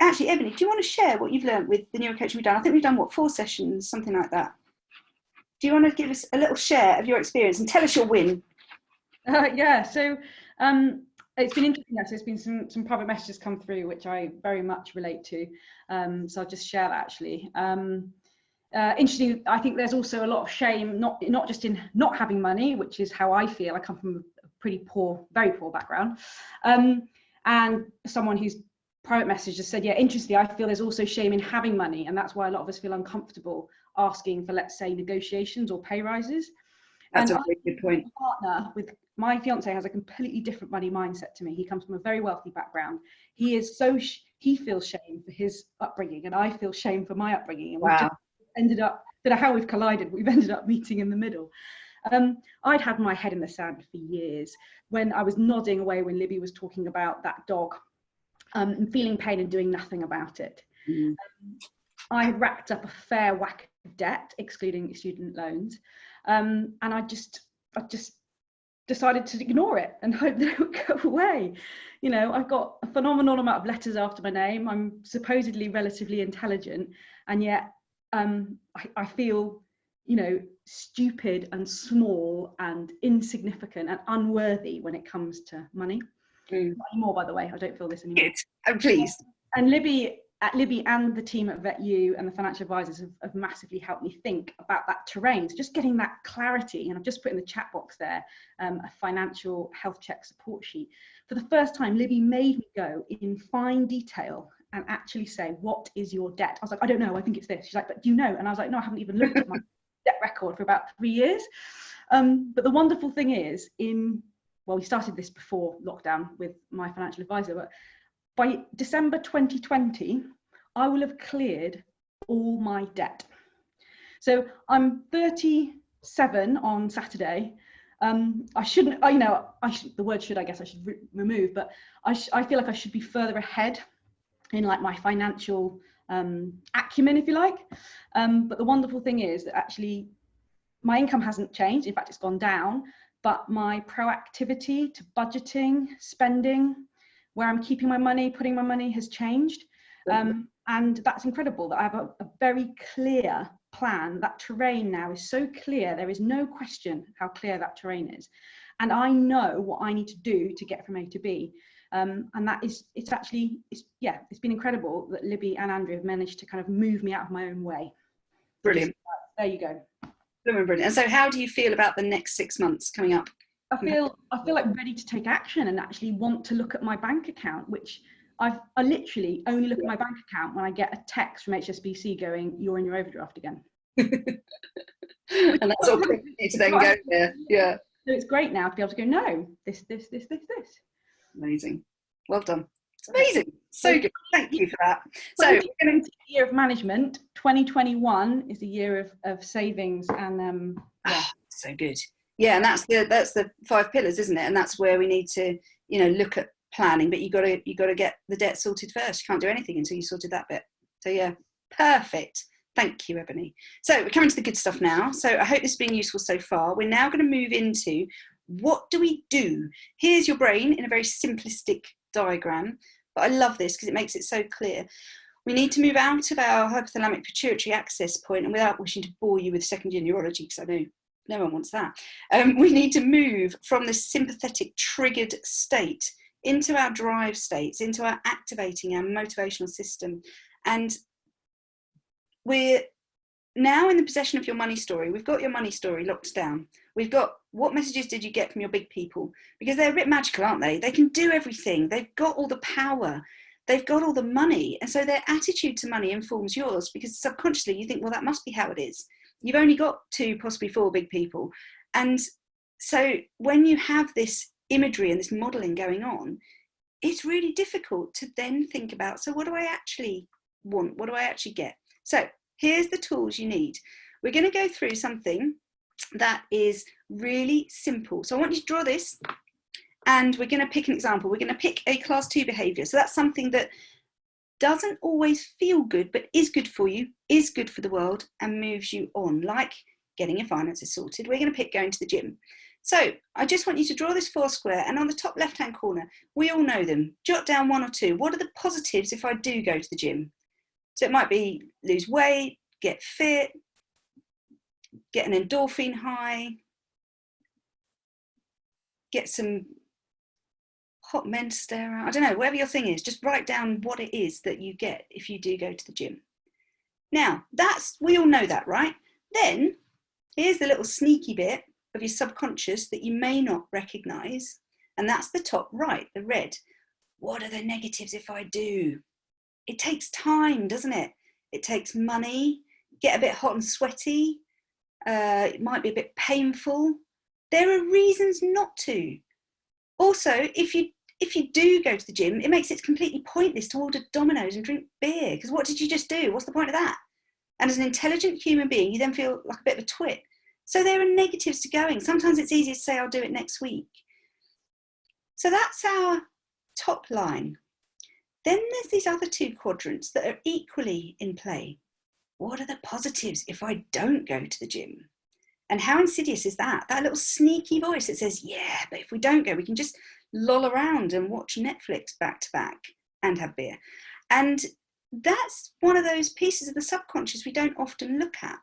actually, Ebony, do you want to share what you've learned with the neurocoaching we've done? I think we've done, 4 sessions, something like that. Do you want to give us a little share of your experience and tell us your win? Yeah, so it's been interesting. Actually, there's been some private messages come through, which I very much relate to. So I'll just share that, actually. Interesting, I think there's also a lot of shame, not just in not having money, which is how I feel. I come from a pretty poor, very poor background. And someone who's private message just said, yeah, interestingly, I feel there's also shame in having money, and that's why a lot of us feel uncomfortable asking for, let's say, negotiations or pay rises. That's And a really good point. My fiance has a completely different money mindset to me. He comes from a very wealthy background. He feels shame for his upbringing, and I feel shame for my upbringing. And Wow. we've just ended up, I don't know how we've collided, but we've ended up meeting in the middle. I'd had my head in the sand for years when I was nodding away when Libby was talking about that dog, and feeling pain and doing nothing about it. I had racked up a fair whack of debt, excluding student loans, and I just decided to ignore it and hope that it would go away. You know, I've got a phenomenal amount of letters after my name. I'm supposedly relatively intelligent, and yet I feel, you know, stupid and small and insignificant and unworthy when it comes to money. Not anymore, by the way. I don't feel this anymore. Good. I'm pleased. And Libby and the team at VetU and the financial advisors have massively helped me think about that terrain. So just getting that clarity, and I've just put in the chat box there a financial health check support sheet. For the first time, Libby made me go in fine detail and actually say, what is your debt? I was like, I don't know, I think it's this. She's like, but do you know? And I was like, no, I haven't even looked at my debt record for about 3 years. But the wonderful thing is, we started this before lockdown with my financial advisor, but by December 2020, I will have cleared all my debt. So I'm 37 on Saturday. I shouldn't, the word should, I guess I should remove, but I feel like I should be further ahead in like my financial acumen, if you like. But the wonderful thing is that actually my income hasn't changed. In fact, it's gone down, but my proactivity to budgeting, spending, where I'm keeping my money, putting my money has changed. And that's incredible that I have a very clear plan. That terrain now is so clear. There is no question how clear that terrain is. And I know what I need to do to get from A to B. And that is, it's been incredible that Libby and Andrew have managed to kind of move me out of my own way. Brilliant. There you go. Brilliant. And so how do you feel about the next 6 months coming up? I feel like ready to take action and actually want to look at my bank account, which I literally only look at my bank account when I get a text from HSBC going, you're in your overdraft again. And that's all you to then go there. Yeah. So it's great now to be able to go, no, this. Amazing. Well done. It's amazing. So good. Thank you for that. So we're going to the year of management. 2021 is a year of savings and so good. Yeah, and that's the 5 pillars, isn't it? And that's where we need to, look at planning, but you got to get the debt sorted first. You can't do anything until you sorted that bit. So yeah, perfect. Thank you, Ebony. So we're coming to the good stuff now. So I hope this has been useful so far. We're now going to move into what do we do? Here's your brain in a very simplistic diagram, but I love this because it makes it so clear. We need to move out of our hypothalamic pituitary access point, and without wishing to bore you with second-year neurology, because I know no one wants that, we need to move from this sympathetic triggered state into our drive states, into our activating our motivational system. And we're now in the possession of your money story. We've got your money story locked down. We've got what messages did you get from your big people? Because they're a bit magical, aren't they? They can do everything. They've got all the power. They've got all the money. And so their attitude to money informs yours, because subconsciously you think, well, that must be how it is. You've only got 2, possibly 4 big people. And so when you have this imagery and this modeling going on, it's really difficult to then think about, so what do I actually want? What do I actually get? So here's the tools you need. We're going to go through something that is really simple. So I want you to draw this, and we're going to pick an example. We're going to pick a class 2 behavior. So that's something that doesn't always feel good, but is good for you, is good for the world, and moves you on, like getting your finances sorted. We're going to pick going to the gym. So I just want you to draw this 4 square, and on the top left-hand corner, we all know them. Jot down 1 or 2. What are the positives if I do go to the gym? So it might be lose weight, get fit, get an endorphin high, get some hot men to stare at. I don't know, whatever your thing is, just write down what it is that you get if you do go to the gym. Now, we all know that, right? Then here's the little sneaky bit of your subconscious that you may not recognize, and that's the top right, the red. what are the negatives if I do? It takes time, doesn't it? It takes money, get a bit hot and sweaty. It might be a bit painful. There are reasons not to. Also, if you do go to the gym, it makes it completely pointless to order Domino's and drink beer, because what did you just do? What's the point of that? And as an intelligent human being, you then feel like a bit of a twit. So there are negatives to going. Sometimes it's easier to say, I'll do it next week. So that's our top line. Then there's these other two quadrants that are equally in play. What are the positives if I don't go to the gym? And how insidious is that? That little sneaky voice that says, yeah, but if we don't go, we can just loll around and watch Netflix back to back and have beer. And that's one of those pieces of the subconscious we don't often look at.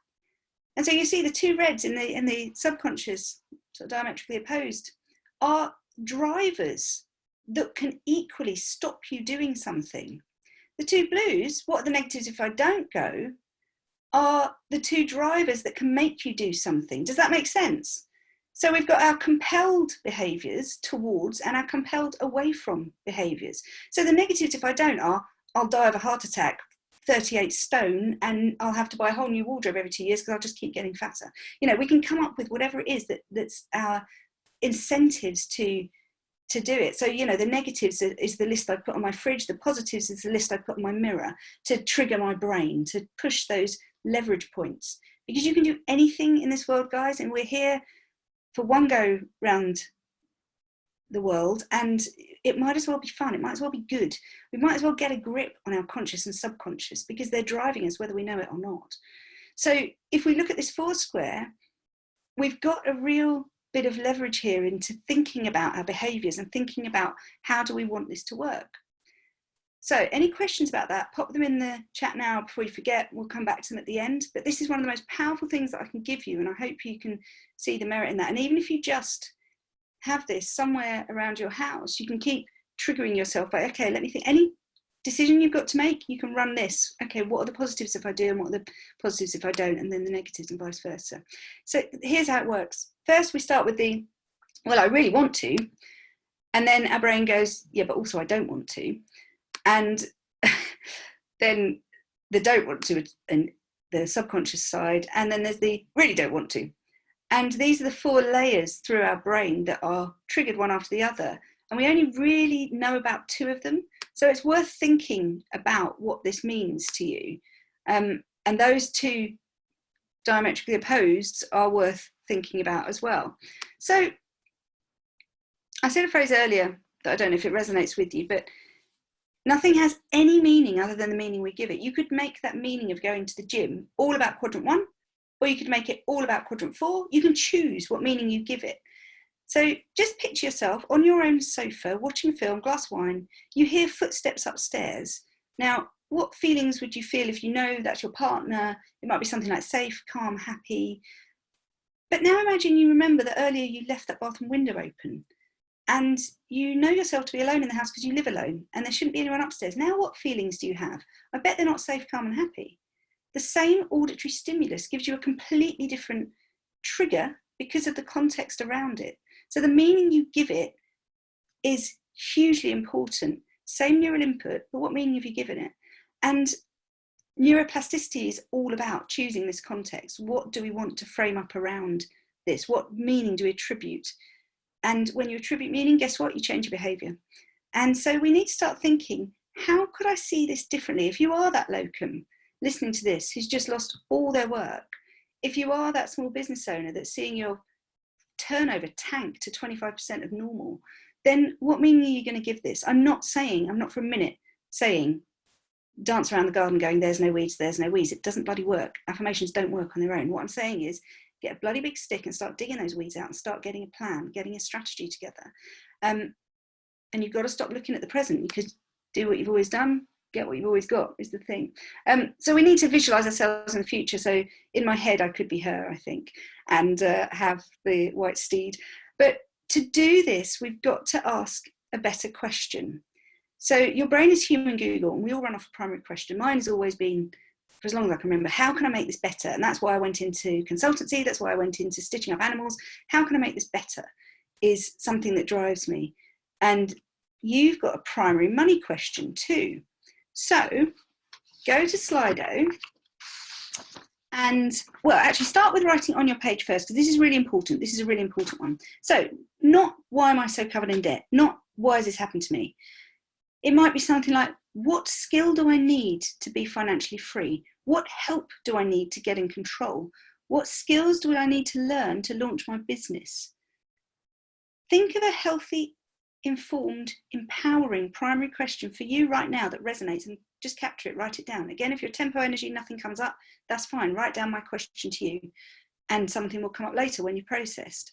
And so you see the two reds in the subconscious, sort of diametrically opposed, are drivers that can equally stop you doing something. The two blues, what are the negatives if I don't go, are the two drivers that can make you do something. Does that make sense? So we've got our compelled behaviours towards and our compelled away from behaviours. So the negatives if I don't are, I'll die of a heart attack, 38 stone, and I'll have to buy a whole new wardrobe every 2 years because I'll just keep getting fatter. You know, we can come up with whatever it is that's our incentives to do it. So, you know, the negatives is the list I put on my fridge, the positives is the list I put on my mirror to trigger my brain, to push those leverage points. Because you can do anything in this world, guys, and we're here for one go round the world, and it might as well be fun, it might as well be good. We might as well get a grip on our conscious and subconscious because they're driving us whether we know it or not. So if we look at this four square, we've got a real bit of leverage here into thinking about our behaviours and thinking about how do we want this to work. So any questions about that, pop them in the chat now before you forget. We'll come back to them at the end. But this is one of the most powerful things that I can give you, and I hope you can see the merit in that. And even if you just have this somewhere around your house, you can keep triggering yourself by, okay, let me think, any decision you've got to make, you can run this. Okay, what are the positives if I do and what are the positives if I don't, and then the negatives and vice versa. So here's how it works. First, we start with the, well, I really want to. And then our brain goes, yeah, but also I don't want to. And then the don't want to and the subconscious side. And then there's the really don't want to. And these are the four layers through our brain that are triggered one after the other. And we only really know about two of them. So it's worth thinking about what this means to you. And those two diametrically opposed are worth thinking about as well. So I said a phrase earlier that I don't know if it resonates with you, but nothing has any meaning other than the meaning we give it. You could make that meaning of going to the gym all about quadrant 1, or you could make it all about quadrant 4. You can choose what meaning you give it. So just picture yourself on your own sofa, watching a film, glass of wine, you hear footsteps upstairs. Now, what feelings would you feel if you know that's your partner? It might be something like safe, calm, happy. But now imagine you remember that earlier you left that bathroom window open and you know yourself to be alone in the house because you live alone and there shouldn't be anyone upstairs. Now what feelings do you have? I bet they're not safe, calm and happy. The same auditory stimulus gives you a completely different trigger because of the context around it. So the meaning you give it is hugely important. Same neural input, but what meaning have you given it? And neuroplasticity is all about choosing this context. What do we want to frame up around this? What meaning do we attribute? And when you attribute meaning, guess what? You change your behaviour. And so we need to start thinking, how could I see this differently? If you are that locum listening to this who's just lost all their work, if you are that small business owner that's seeing your turnover tank to 25% of normal, then what meaning are you going to give this? I'm not for a minute saying, dance around the garden going, there's no weeds, there's no weeds. It doesn't bloody work. Affirmations don't work on their own. What I'm saying is, get a bloody big stick and start digging those weeds out and start getting a plan, getting a strategy together. And you've got to stop looking at the present. You could do what you've always done, get what you've always got is the thing. So we need to visualize ourselves in the future. So in my head, I could be her, I think, and have the white steed. But to do this, we've got to ask a better question. So your brain is human Google, and we all run off a primary question. Mine has always been, for as long as I can remember, how can I make this better? And that's why I went into consultancy. That's why I went into stitching up animals. How can I make this better is something that drives me. And you've got a primary money question too. So go to Slido and, well, actually start with writing on your page first, because this is really important. This is a really important one. So not why am I so covered in debt? Not why has this happened to me? It might be something like, what skill do I need to be financially free? What help do I need to get in control? What skills do I need to learn to launch my business? Think of a healthy, informed, empowering primary question for you right now that resonates, and just capture it, write it down. Again, if you're tempo energy, nothing comes up, that's fine. Write down my question to you and something will come up later when you've processed.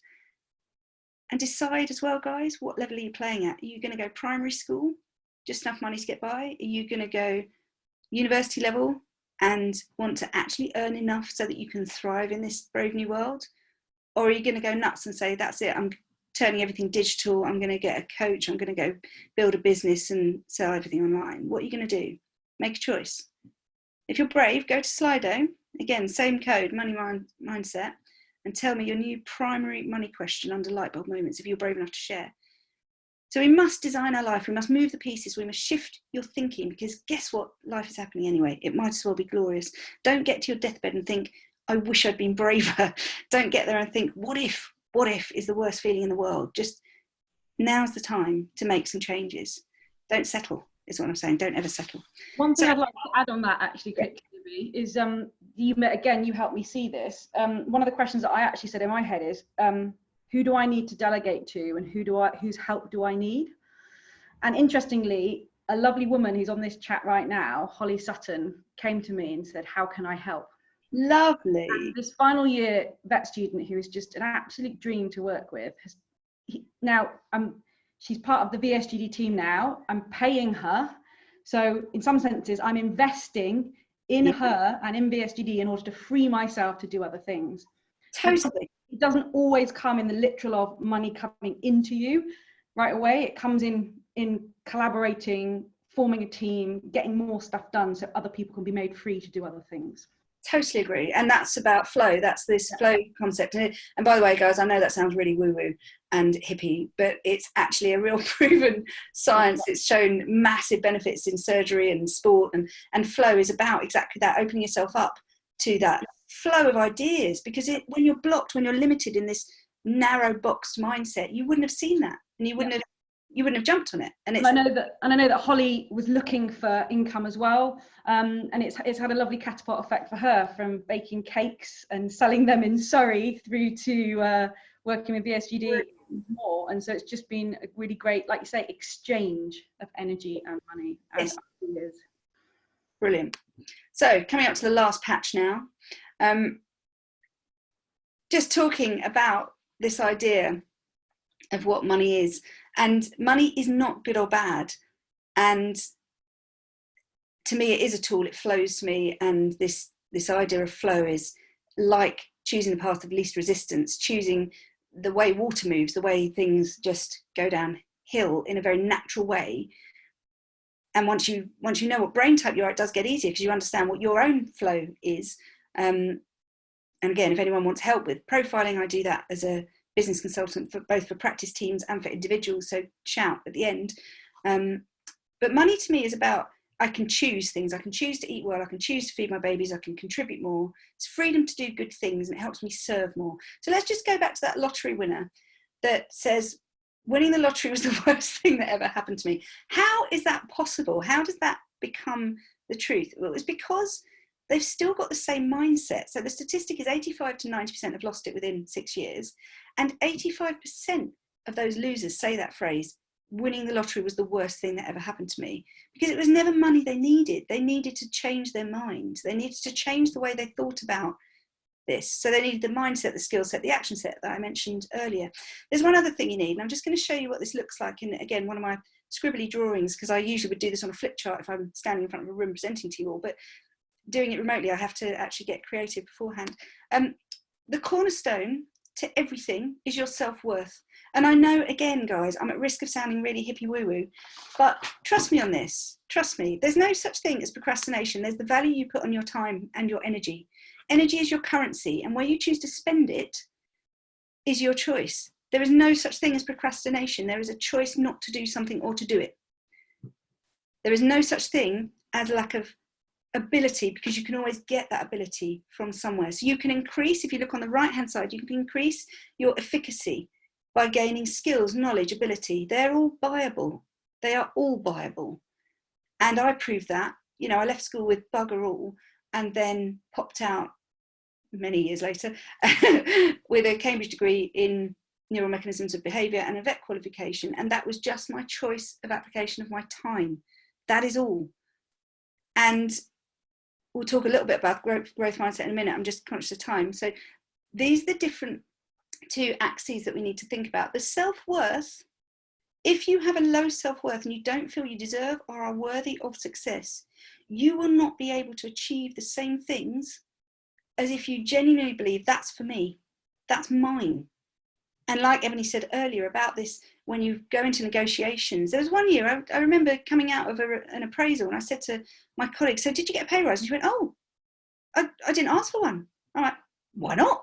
And decide as well, guys, what level are you playing at? Are you going to go primary school, just enough money to get by? Are you going to go university level and want to actually earn enough so that you can thrive in this brave new world? Or are you going to go nuts and say, that's it, I'm turning everything digital, I'm going to get a coach, I'm going to go build a business and sell everything online? What are you going to do? Make a choice. If you're brave, go to Slido, again, same code, money mindset, and tell me your new primary money question under light bulb moments, if you're brave enough to share. So we must design our life, we must move the pieces, we must shift your thinking, because guess what? Life is happening anyway. It might as well be glorious. Don't get to your deathbed and think, I wish I'd been braver. Don't get there and think, what if is the worst feeling in the world. Just now's the time to make some changes. Don't settle, is what I'm saying. Don't ever settle. One thing I'd like to add on that actually quickly is, you helped me see this. One of the questions that I actually said in my head is, who do I need to delegate to, and whose help do I need? And interestingly, a lovely woman who's on this chat right now, Holly Sutton, came to me and said, how can I help? Lovely. And this final year vet student, who is just an absolute dream to work with, she's part of the VSGD team now. I'm paying her. So in some senses, I'm investing in her and in VSGD in order to free myself to do other things. Totally. It doesn't always come in the literal of money coming into you right away. It comes in collaborating, forming a team, getting more stuff done so other people can be made free to do other things. Totally agree. And that's about flow. That's this flow concept. And by the way, guys, I know that sounds really woo-woo and hippie, but it's actually a real proven science. It's shown massive benefits in surgery and sport, and flow is about exactly that, opening yourself up to that flow of ideas, because when you're blocked, when you're limited in this narrow boxed mindset, you wouldn't have seen that, and you wouldn't have jumped on it. And I know that Holly was looking for income as well, and it's had a lovely catapult effect for her, from baking cakes and selling them in Surrey through to working with VSGD more. And so it's just been a really great, like you say, exchange of energy and money and ideas. Brilliant. So coming up to the last patch now, just talking about this idea of what money is. And money is not good or bad. And to me, it is a tool. It flows to me. And this idea of flow is like choosing the path of least resistance, choosing the way water moves, the way things just go downhill in a very natural way. And once you know what brain type you are, it does get easier, because you understand what your own flow is. And again, if anyone wants help with profiling, I do that as a business consultant for both for practice teams and for individuals. So shout at the end. But money to me is about, I can choose things. I can choose to eat well. I can choose to feed my babies. I can contribute more. It's freedom to do good things, and it helps me serve more. So let's just go back to that lottery winner that says, winning the lottery was the worst thing that ever happened to me. How is that possible? How does that become the truth? Well, it's because they've still got the same mindset. So the statistic is 85 to 90% have lost it within 6 years. And 85% of those losers say that phrase, winning the lottery was the worst thing that ever happened to me, because it was never money they needed. They needed to change their mind. They needed to change the way they thought about this. So they needed the mindset, the skill set, the action set that I mentioned earlier. There's one other thing you need, and I'm just going to show you what this looks like in, again, one of my scribbly drawings, because I usually would do this on a flip chart if I'm standing in front of a room presenting to you all, but doing it remotely, I have to actually get creative beforehand. The cornerstone to everything is your self-worth. And I know, again, guys, I'm at risk of sounding really hippie woo-woo, but trust me on this. Trust me. There's no such thing as procrastination. There's the value you put on your time and your energy. Energy is your currency, and where you choose to spend it is your choice. There is no such thing as procrastination. There is a choice not to do something or to do it. There is no such thing as lack of ability, because you can always get that ability from somewhere. So you can increase, if you look on the right hand side, you can increase your efficacy by gaining skills, knowledge, ability. They're all buyable. They are all buyable. And I proved that. You know, I left school with bugger all and then popped out many years later with a Cambridge degree in neural mechanisms of behaviour and a Vhat qualification. And that was just my choice of application of my time. That is all. And we'll talk a little bit about growth mindset in a minute. I'm just conscious of time. So these are the different two axes that we need to think about. The self-worth, if you have a low self-worth and you don't feel you deserve or are worthy of success, you will not be able to achieve the same things as if you genuinely believe that's for me, that's mine. And like Ebony said earlier about this, when you go into negotiations, there was one year, I remember coming out of an appraisal and I said to my colleague, so did you get a pay rise? And she went, oh, I didn't ask for one. I'm like, why not?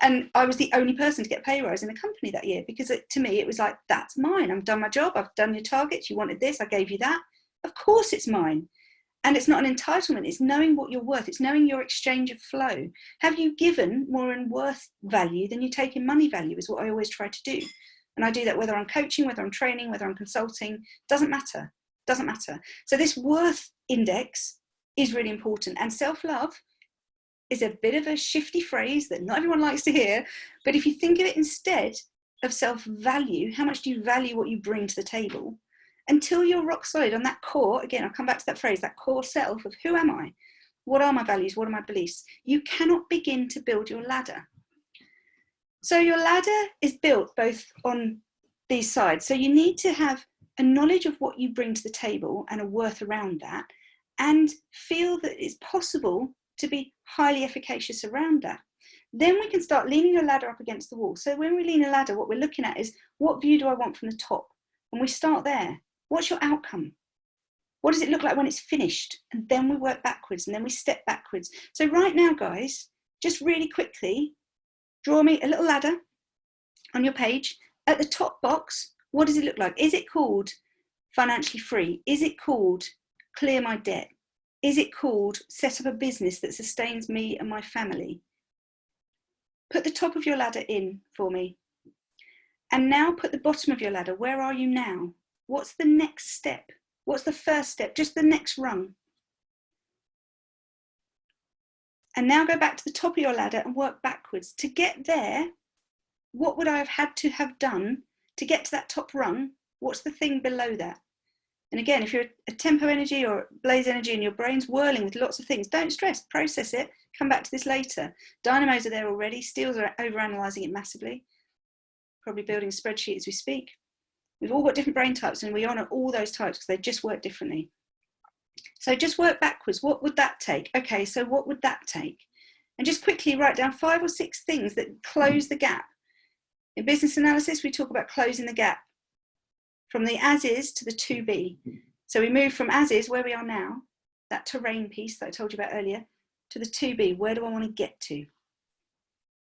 And I was the only person to get a pay rise in the company that year, because to me, it was like, that's mine. I've done my job. I've done your targets. You wanted this. I gave you that. Of course it's mine. And it's not an entitlement. It's knowing what you're worth. It's knowing your exchange of flow. Have you given more in worth value than you take in money value is what I always try to do. And I do that whether I'm coaching, whether I'm training, whether I'm consulting, doesn't matter. Doesn't matter. So this worth index is really important. And self-love is a bit of a shifty phrase that not everyone likes to hear. But if you think of it instead of self-value, how much do you value what you bring to the table? Until you're rock solid on that core, again, I'll come back to that phrase, that core self of who am I? What are my values? What are my beliefs? You cannot begin to build your ladder. So your ladder is built both on these sides. So you need to have a knowledge of what you bring to the table and a worth around that, and feel that it's possible to be highly efficacious around that. Then we can start leaning your ladder up against the wall. So when we lean a ladder, what we're looking at is, what view do I want from the top? And we start there. What's your outcome? What does it look like when it's finished? And then we work backwards and then we step backwards. So right now, guys, just really quickly, draw me a little ladder on your page. At the top box, what does it look like? Is it called financially free? Is it called clear my debt? Is it called set up a business that sustains me and my family? Put the top of your ladder in for me. And now put the bottom of your ladder. Where are you now? What's the next step? What's the first step? Just the next rung. And now go back to the top of your ladder and work backwards. To get there, what would I have had to have done to get to that top rung? What's the thing below that? And again, if you're a tempo energy or blaze energy and your brain's whirling with lots of things, don't stress, process it, come back to this later. Dynamos are there already, steels are overanalyzing it massively, probably building a spreadsheet as we speak. We've all got different brain types and we honour all those types because they just work differently. So just work backwards. What would that take? Okay, so what would that take? And just quickly write down 5 or 6 things that close the gap. In business analysis, we talk about closing the gap from the as is to the to be. So we move from as is, where we are now, that terrain piece that I told you about earlier, to the to be, where do I want to get to?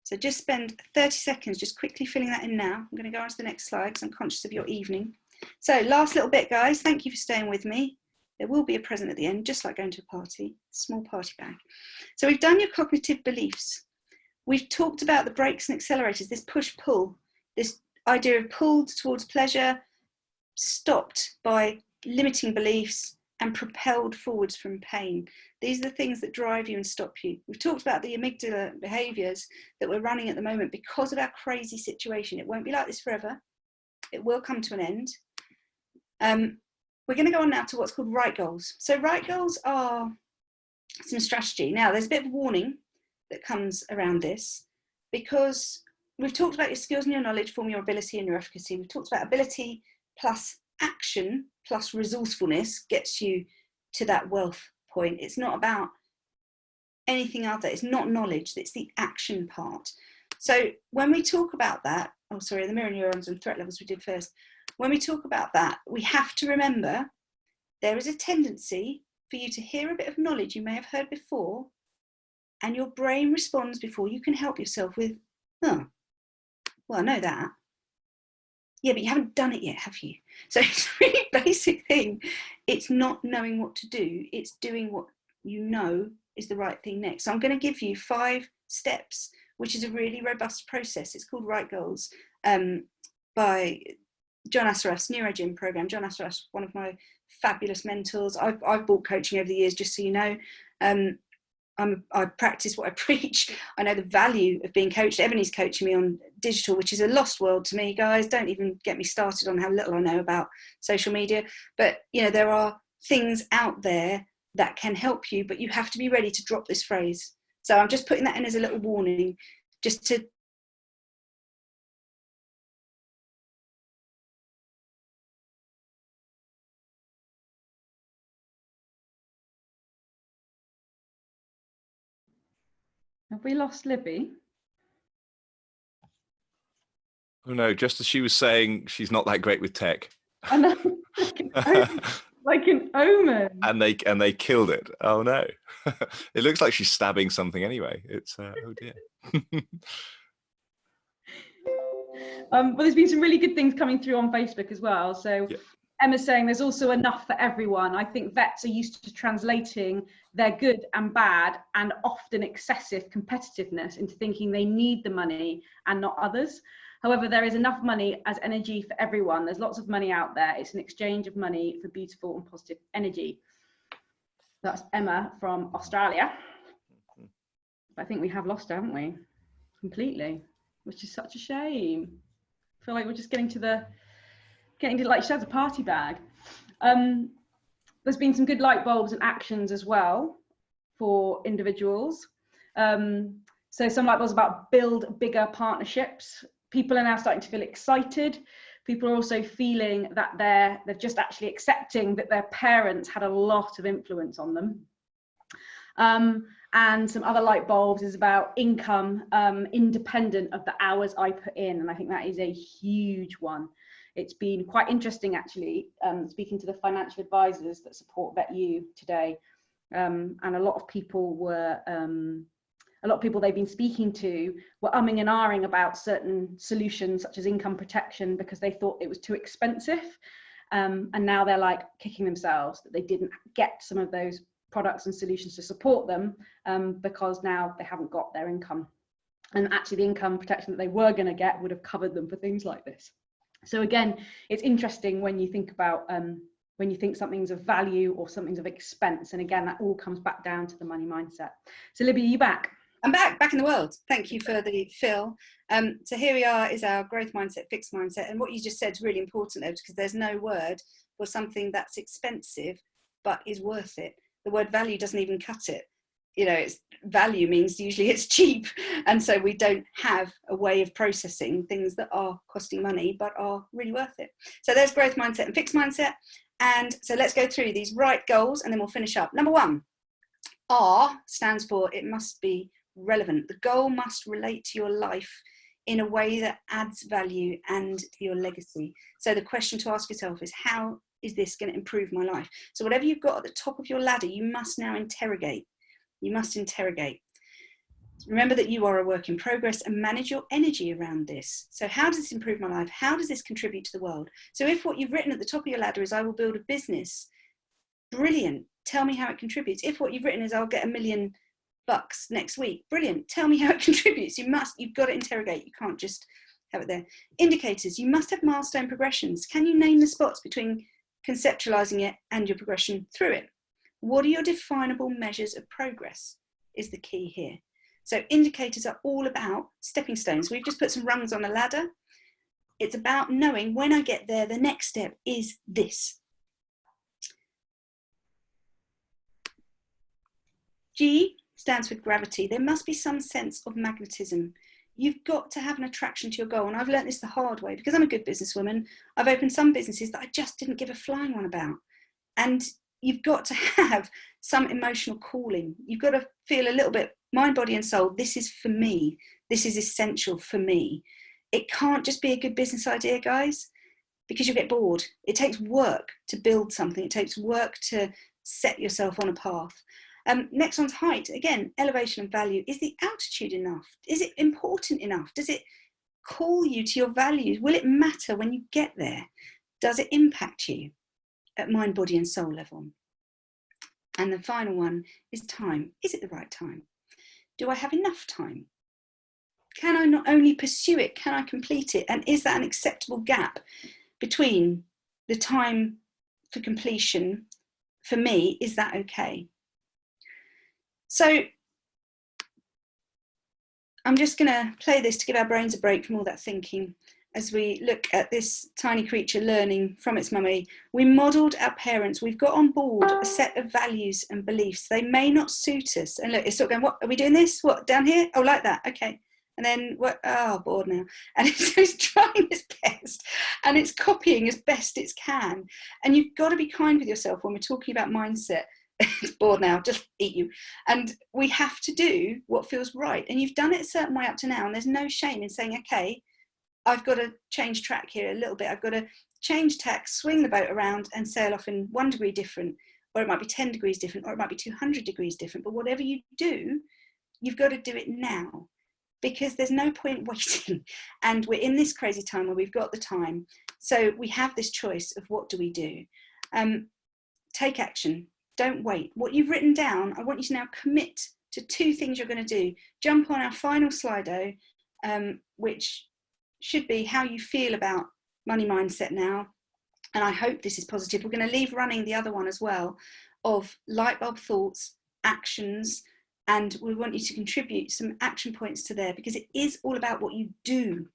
So just spend 30 seconds just quickly filling that in now. I'm going to go on to the next slide because I'm conscious of your evening. So last little bit, guys, thank you for staying with me. There will be a present at the end, just like going to a party, small party bag. So we've done your cognitive beliefs. We've talked about the brakes and accelerators, this push-pull, this idea of pulled towards pleasure, stopped by limiting beliefs, and propelled forwards from pain. These are the things that drive you and stop you. We've talked about the amygdala behaviours that we're running at the moment because of our crazy situation. It won't be like this forever. It will come to an end. We're going to go on now to what's called right goals. So right goals are some strategy. Now, there's a bit of a warning that comes around this because we've talked about your skills and your knowledge form your ability and your efficacy. We've talked about ability plus action plus resourcefulness gets you to that wealth point. It's not about anything other. It's not knowledge. It's the action part. So when we talk about that, oh, sorry, the mirror neurons and threat levels we did first. When we talk about that, we have to remember there is a tendency for you to hear a bit of knowledge you may have heard before, and your brain responds before you can help yourself with, oh, well, I know that. Yeah, but you haven't done it yet, have you? So it's a really basic thing. It's not knowing what to do. It's doing what you know is the right thing next. So I'm going to give you 5 steps, which is a really robust process. It's called Right Goals, by John Assaraf's NeuroGym program. John Assaraf's one of my fabulous mentors. I've bought coaching over the years, just so you know. I practice what I preach. I know the value of being coached. Ebony's coaching me on digital, which is a lost world to me, guys. Don't even get me started on how little I know about social media. But, you know, there are things out there that can help you, but you have to be ready to drop this phrase. So I'm just putting that in as a little warning, just to Have we lost Libby? Oh no, just as she was saying she's not that great with tech. And like an omen. And they killed it. Oh no. It looks like she's stabbing something anyway. It's oh dear. But there's been some really good things coming through on Facebook as well. So yeah. Emma's saying there's also enough for everyone. I think vets are used to translating their good and bad and often excessive competitiveness into thinking they need the money and not others. However, there is enough money as energy for everyone. There's lots of money out there. It's an exchange of money for beautiful and positive energy. That's Emma from Australia. I think we have lost her, haven't we? Completely, which is such a shame. I feel like we're just getting to like she has a party bag. There's been some good light bulbs and actions as well for individuals. So some light bulbs about build bigger partnerships. People are now starting to feel excited. People are also feeling that they're just actually accepting that their parents had a lot of influence on them. And some other light bulbs is about income independent of the hours I put in. And I think that is a huge one. It's been quite interesting, actually, speaking to the financial advisors that support VetU today. And a lot of people they've been speaking to were umming and ahhing about certain solutions, such as income protection, because they thought it was too expensive. And now they're like kicking themselves that they didn't get some of those products and solutions to support them because now they haven't got their income. And actually the income protection that they were going to get would have covered them for things like this. So again, it's interesting when you think about when you think something's of value or something's of expense. And again, that all comes back down to the money mindset. So Libby, are you back? I'm back in the world. Thank you for the fill. So here we are, is our growth mindset, fixed mindset. And what you just said is really important, though, because there's no word for something that's expensive but is worth it. The word value doesn't even cut it. You know, it's value means usually it's cheap. And so we don't have a way of processing things that are costing money but are really worth it. So there's growth mindset and fixed mindset. And so let's go through these right goals and then we'll finish up. Number 1, R stands for it must be relevant. The goal must relate to your life in a way that adds value and your legacy. So the question to ask yourself is, how is this going to improve my life? So whatever you've got at the top of your ladder, you must now interrogate. You must interrogate. Remember that you are a work in progress and manage your energy around this. So how does this improve my life? How does this contribute to the world? So if what you've written at the top of your ladder is I will build a business, brilliant. Tell me how it contributes. If what you've written is I'll get $1 million next week, brilliant. Tell me how it contributes. You've got to interrogate. You can't just have it there. Indicators. You must have milestone progressions. Can you name the spots between conceptualizing it and your progression through it? What are your definable measures of progress is the key here. So indicators are all about stepping stones. We've just put some rungs on a ladder. It's about knowing when I get there, the next step is this. G stands for gravity. There must be some sense of magnetism. You've got to have an attraction to your goal. And I've learned this the hard way because I'm a good businesswoman. I've opened some businesses that I just didn't give a flying one about. And you've got to have some emotional calling. You've got to feel a little bit mind, body and soul. This is for me. This is essential for me. It can't just be a good business idea, guys, because you'll get bored. It takes work to build something. It takes work to set yourself on a path. Next one's height. Again, elevation and value. Is the altitude enough? Is it important enough? Does it call you to your values? Will it matter when you get there? Does it impact you at mind, body and soul level? And the final one is time. Is it the right time? Do I have enough time? Can I not only pursue it, can I complete it? And is that an acceptable gap between the time for completion? For me, is that okay? So I'm just going to play this to give our brains a break from all that thinking as we look at this tiny creature learning from its mummy. We modelled our parents. We've got on board a set of values and beliefs. They may not suit us. And look, it's sort of going, what, are we doing this? What, down here? Oh, like that. Okay. And then, what? Oh, bored now. And it's trying its best and it's copying as best it can. And you've got to be kind with yourself when we're talking about mindset. It's bored now, just eat you. And we have to do what feels right. And you've done it a certain way up to now. And there's no shame in saying, okay, I've got to change track here a little bit. I've got to change tack, swing the boat around and sail off in 1 degree different, or it might be 10 degrees different, or it might be 200 degrees different. But whatever you do, you've got to do it now, because there's no point waiting. And we're in this crazy time where we've got the time. So we have this choice of what do we do? Take action. Don't wait. What you've written down, I want you to now commit to 2 things you're going to do. Jump on our final Slido, which should be how you feel about money mindset now. And I hope this is positive. We're going to leave running the other one as well, of light bulb thoughts, actions, and we want you to contribute some action points to there, because it is all about what you do.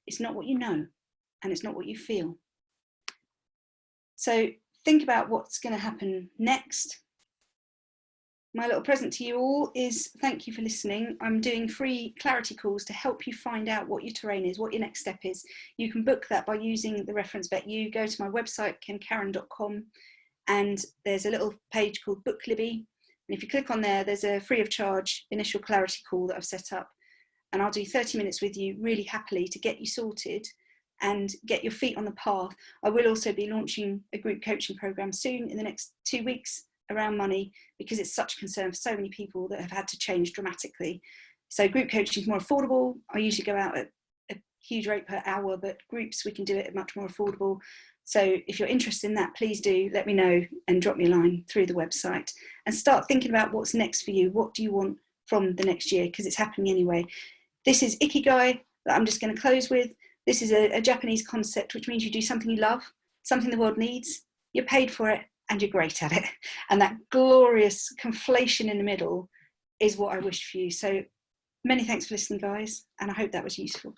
It's not what you know, and it's not what you feel. So think about what's going to happen next. My little present to you all is thank you for listening. I'm doing free clarity calls to help you find out what your terrain is, what your next step is. You can book that by using the reference Vhat. Go to my website, kemkaran.com, and there's a little page called Book Libby. And if you click on there, there's a free of charge initial clarity call that I've set up. And I'll do 30 minutes with you really happily to get you sorted and get your feet on the path. I will also be launching a group coaching program soon in the next 2 weeks around money, because it's such a concern for so many people that have had to change dramatically. So group coaching is more affordable. I usually go out at a huge rate per hour, but groups, we can do it at much more affordable. So if you're interested in that, please do let me know and drop me a line through the website and start thinking about what's next for you. What do you want from the next year? Because it's happening anyway. This is Ikigai that I'm just going to close with. This is a Japanese concept, which means you do something you love, something the world needs, you're paid for it, and you're great at it. And that glorious conflation in the middle is what I wish for you. So many thanks for listening, guys, and I hope that was useful.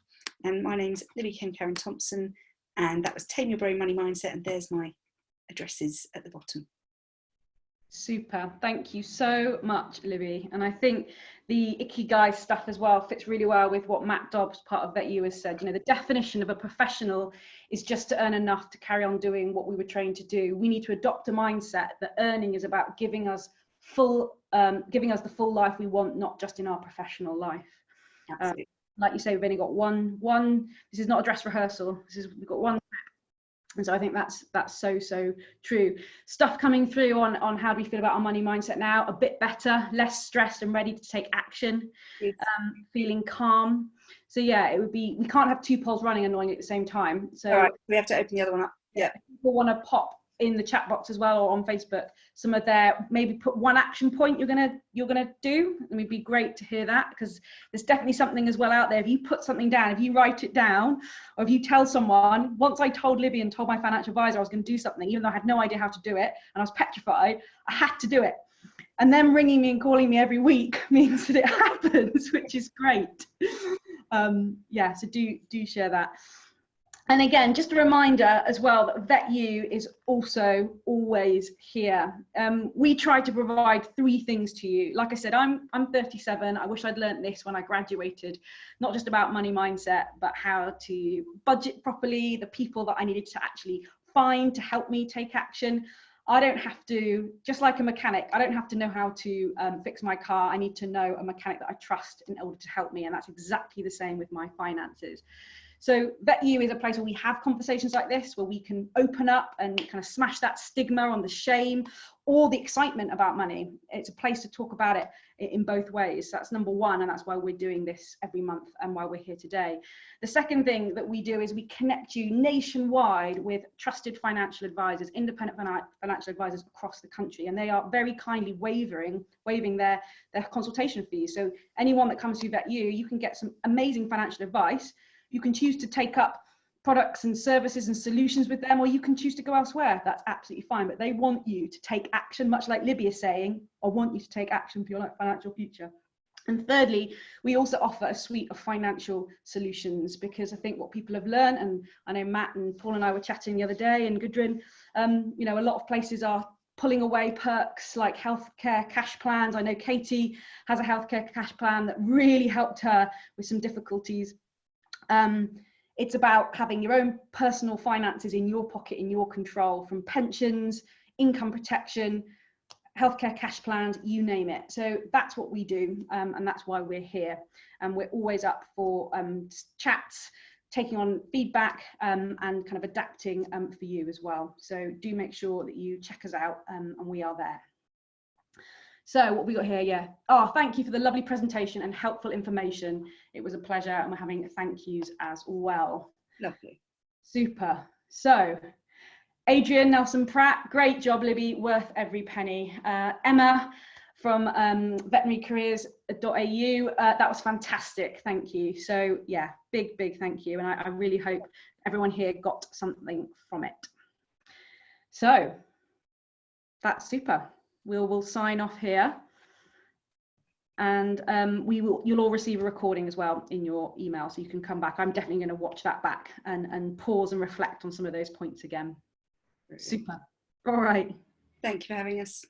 And my name's Libby Kemkaran Thompson, and that was Tame Your Brain Money Mindset, and there's my addresses at the bottom. Super. Thank you so much, Libby. And I think the Ikigai stuff as well fits really well with what Matt Dobbs, part of Vhat, has said. You know, the definition of a professional is just to earn enough to carry on doing what we were trained to do. We need to adopt a mindset that earning is about giving us the full life we want, not just in our professional life. Like you say, we've only got one. This is not a dress rehearsal. We've got one. And so I think that's so true. Stuff coming through on how do we feel about our money mindset now, a bit better, less stressed and ready to take action, feeling calm. So yeah, it would be, we can't have 2 polls running annoyingly at the same time. So all right, we have to open the other one up. Yeah. People want to pop in the chat box as well, or on Facebook, some of their, maybe put one action point you're gonna do, and it'd be great to hear that, because there's definitely something as well out there. If you put something down, if you write it down, or if you tell someone, once I told Libby and told my financial advisor I was going to do something, even though I had no idea how to do it and I was petrified, I had to do it. And them ringing me and calling me every week means that it happens, which is great. Yeah, so do share that. And again, just a reminder as well that Vhat is also always here. We try to provide 3 things to you. Like I said, I'm 37. I wish I'd learned this when I graduated, not just about money mindset, but how to budget properly, the people that I needed to actually find to help me take action. I don't have to, just like a mechanic, I don't have to know how to fix my car. I need to know a mechanic that I trust in order to help me. And that's exactly the same with my finances. So VetU is a place where we have conversations like this, where we can open up and kind of smash that stigma on the shame or the excitement about money. It's a place to talk about it in both ways. That's number one, and that's why we're doing this every month and why we're here today. The second thing that we do is we connect you nationwide with trusted financial advisors, independent financial advisors across the country, and they are very kindly waiving their consultation fees. So anyone that comes to VetU, you can get some amazing financial advice. You can choose to take up products and services and solutions with them, or you can choose to go elsewhere. That's absolutely fine, but they want you to take action, much like Libby is saying, or want you to take action for your financial future. And thirdly, we also offer a suite of financial solutions, because I think what people have learned, and I know Matt and Paul and I were chatting the other day, and Gudrun, you know, a lot of places are pulling away perks like healthcare cash plans. I know Katie has a healthcare cash plan that really helped her with some difficulties. It's about having your own personal finances in your pocket, in your control, from pensions, income protection, healthcare cash plans, you name it. So that's what we do, and that's why we're here. And we're always up for chats, taking on feedback, and kind of adapting for you as well. So do make sure that you check us out, and we are there. So what we got here, yeah. Oh, thank you for the lovely presentation and helpful information. It was a pleasure, and we're having thank yous as well. Lovely. Super. So Adrian Nelson Pratt, great job, Libby, worth every penny. Emma from veterinarycareers.au, that was fantastic, thank you. So yeah, big thank you, and I really hope everyone here got something from it. So that's super. We'll sign off here, and you'll all receive a recording as well in your email, so you can come back. I'm definitely going to watch that back and pause and reflect on some of those points again. Super. All right. Thank you for having us.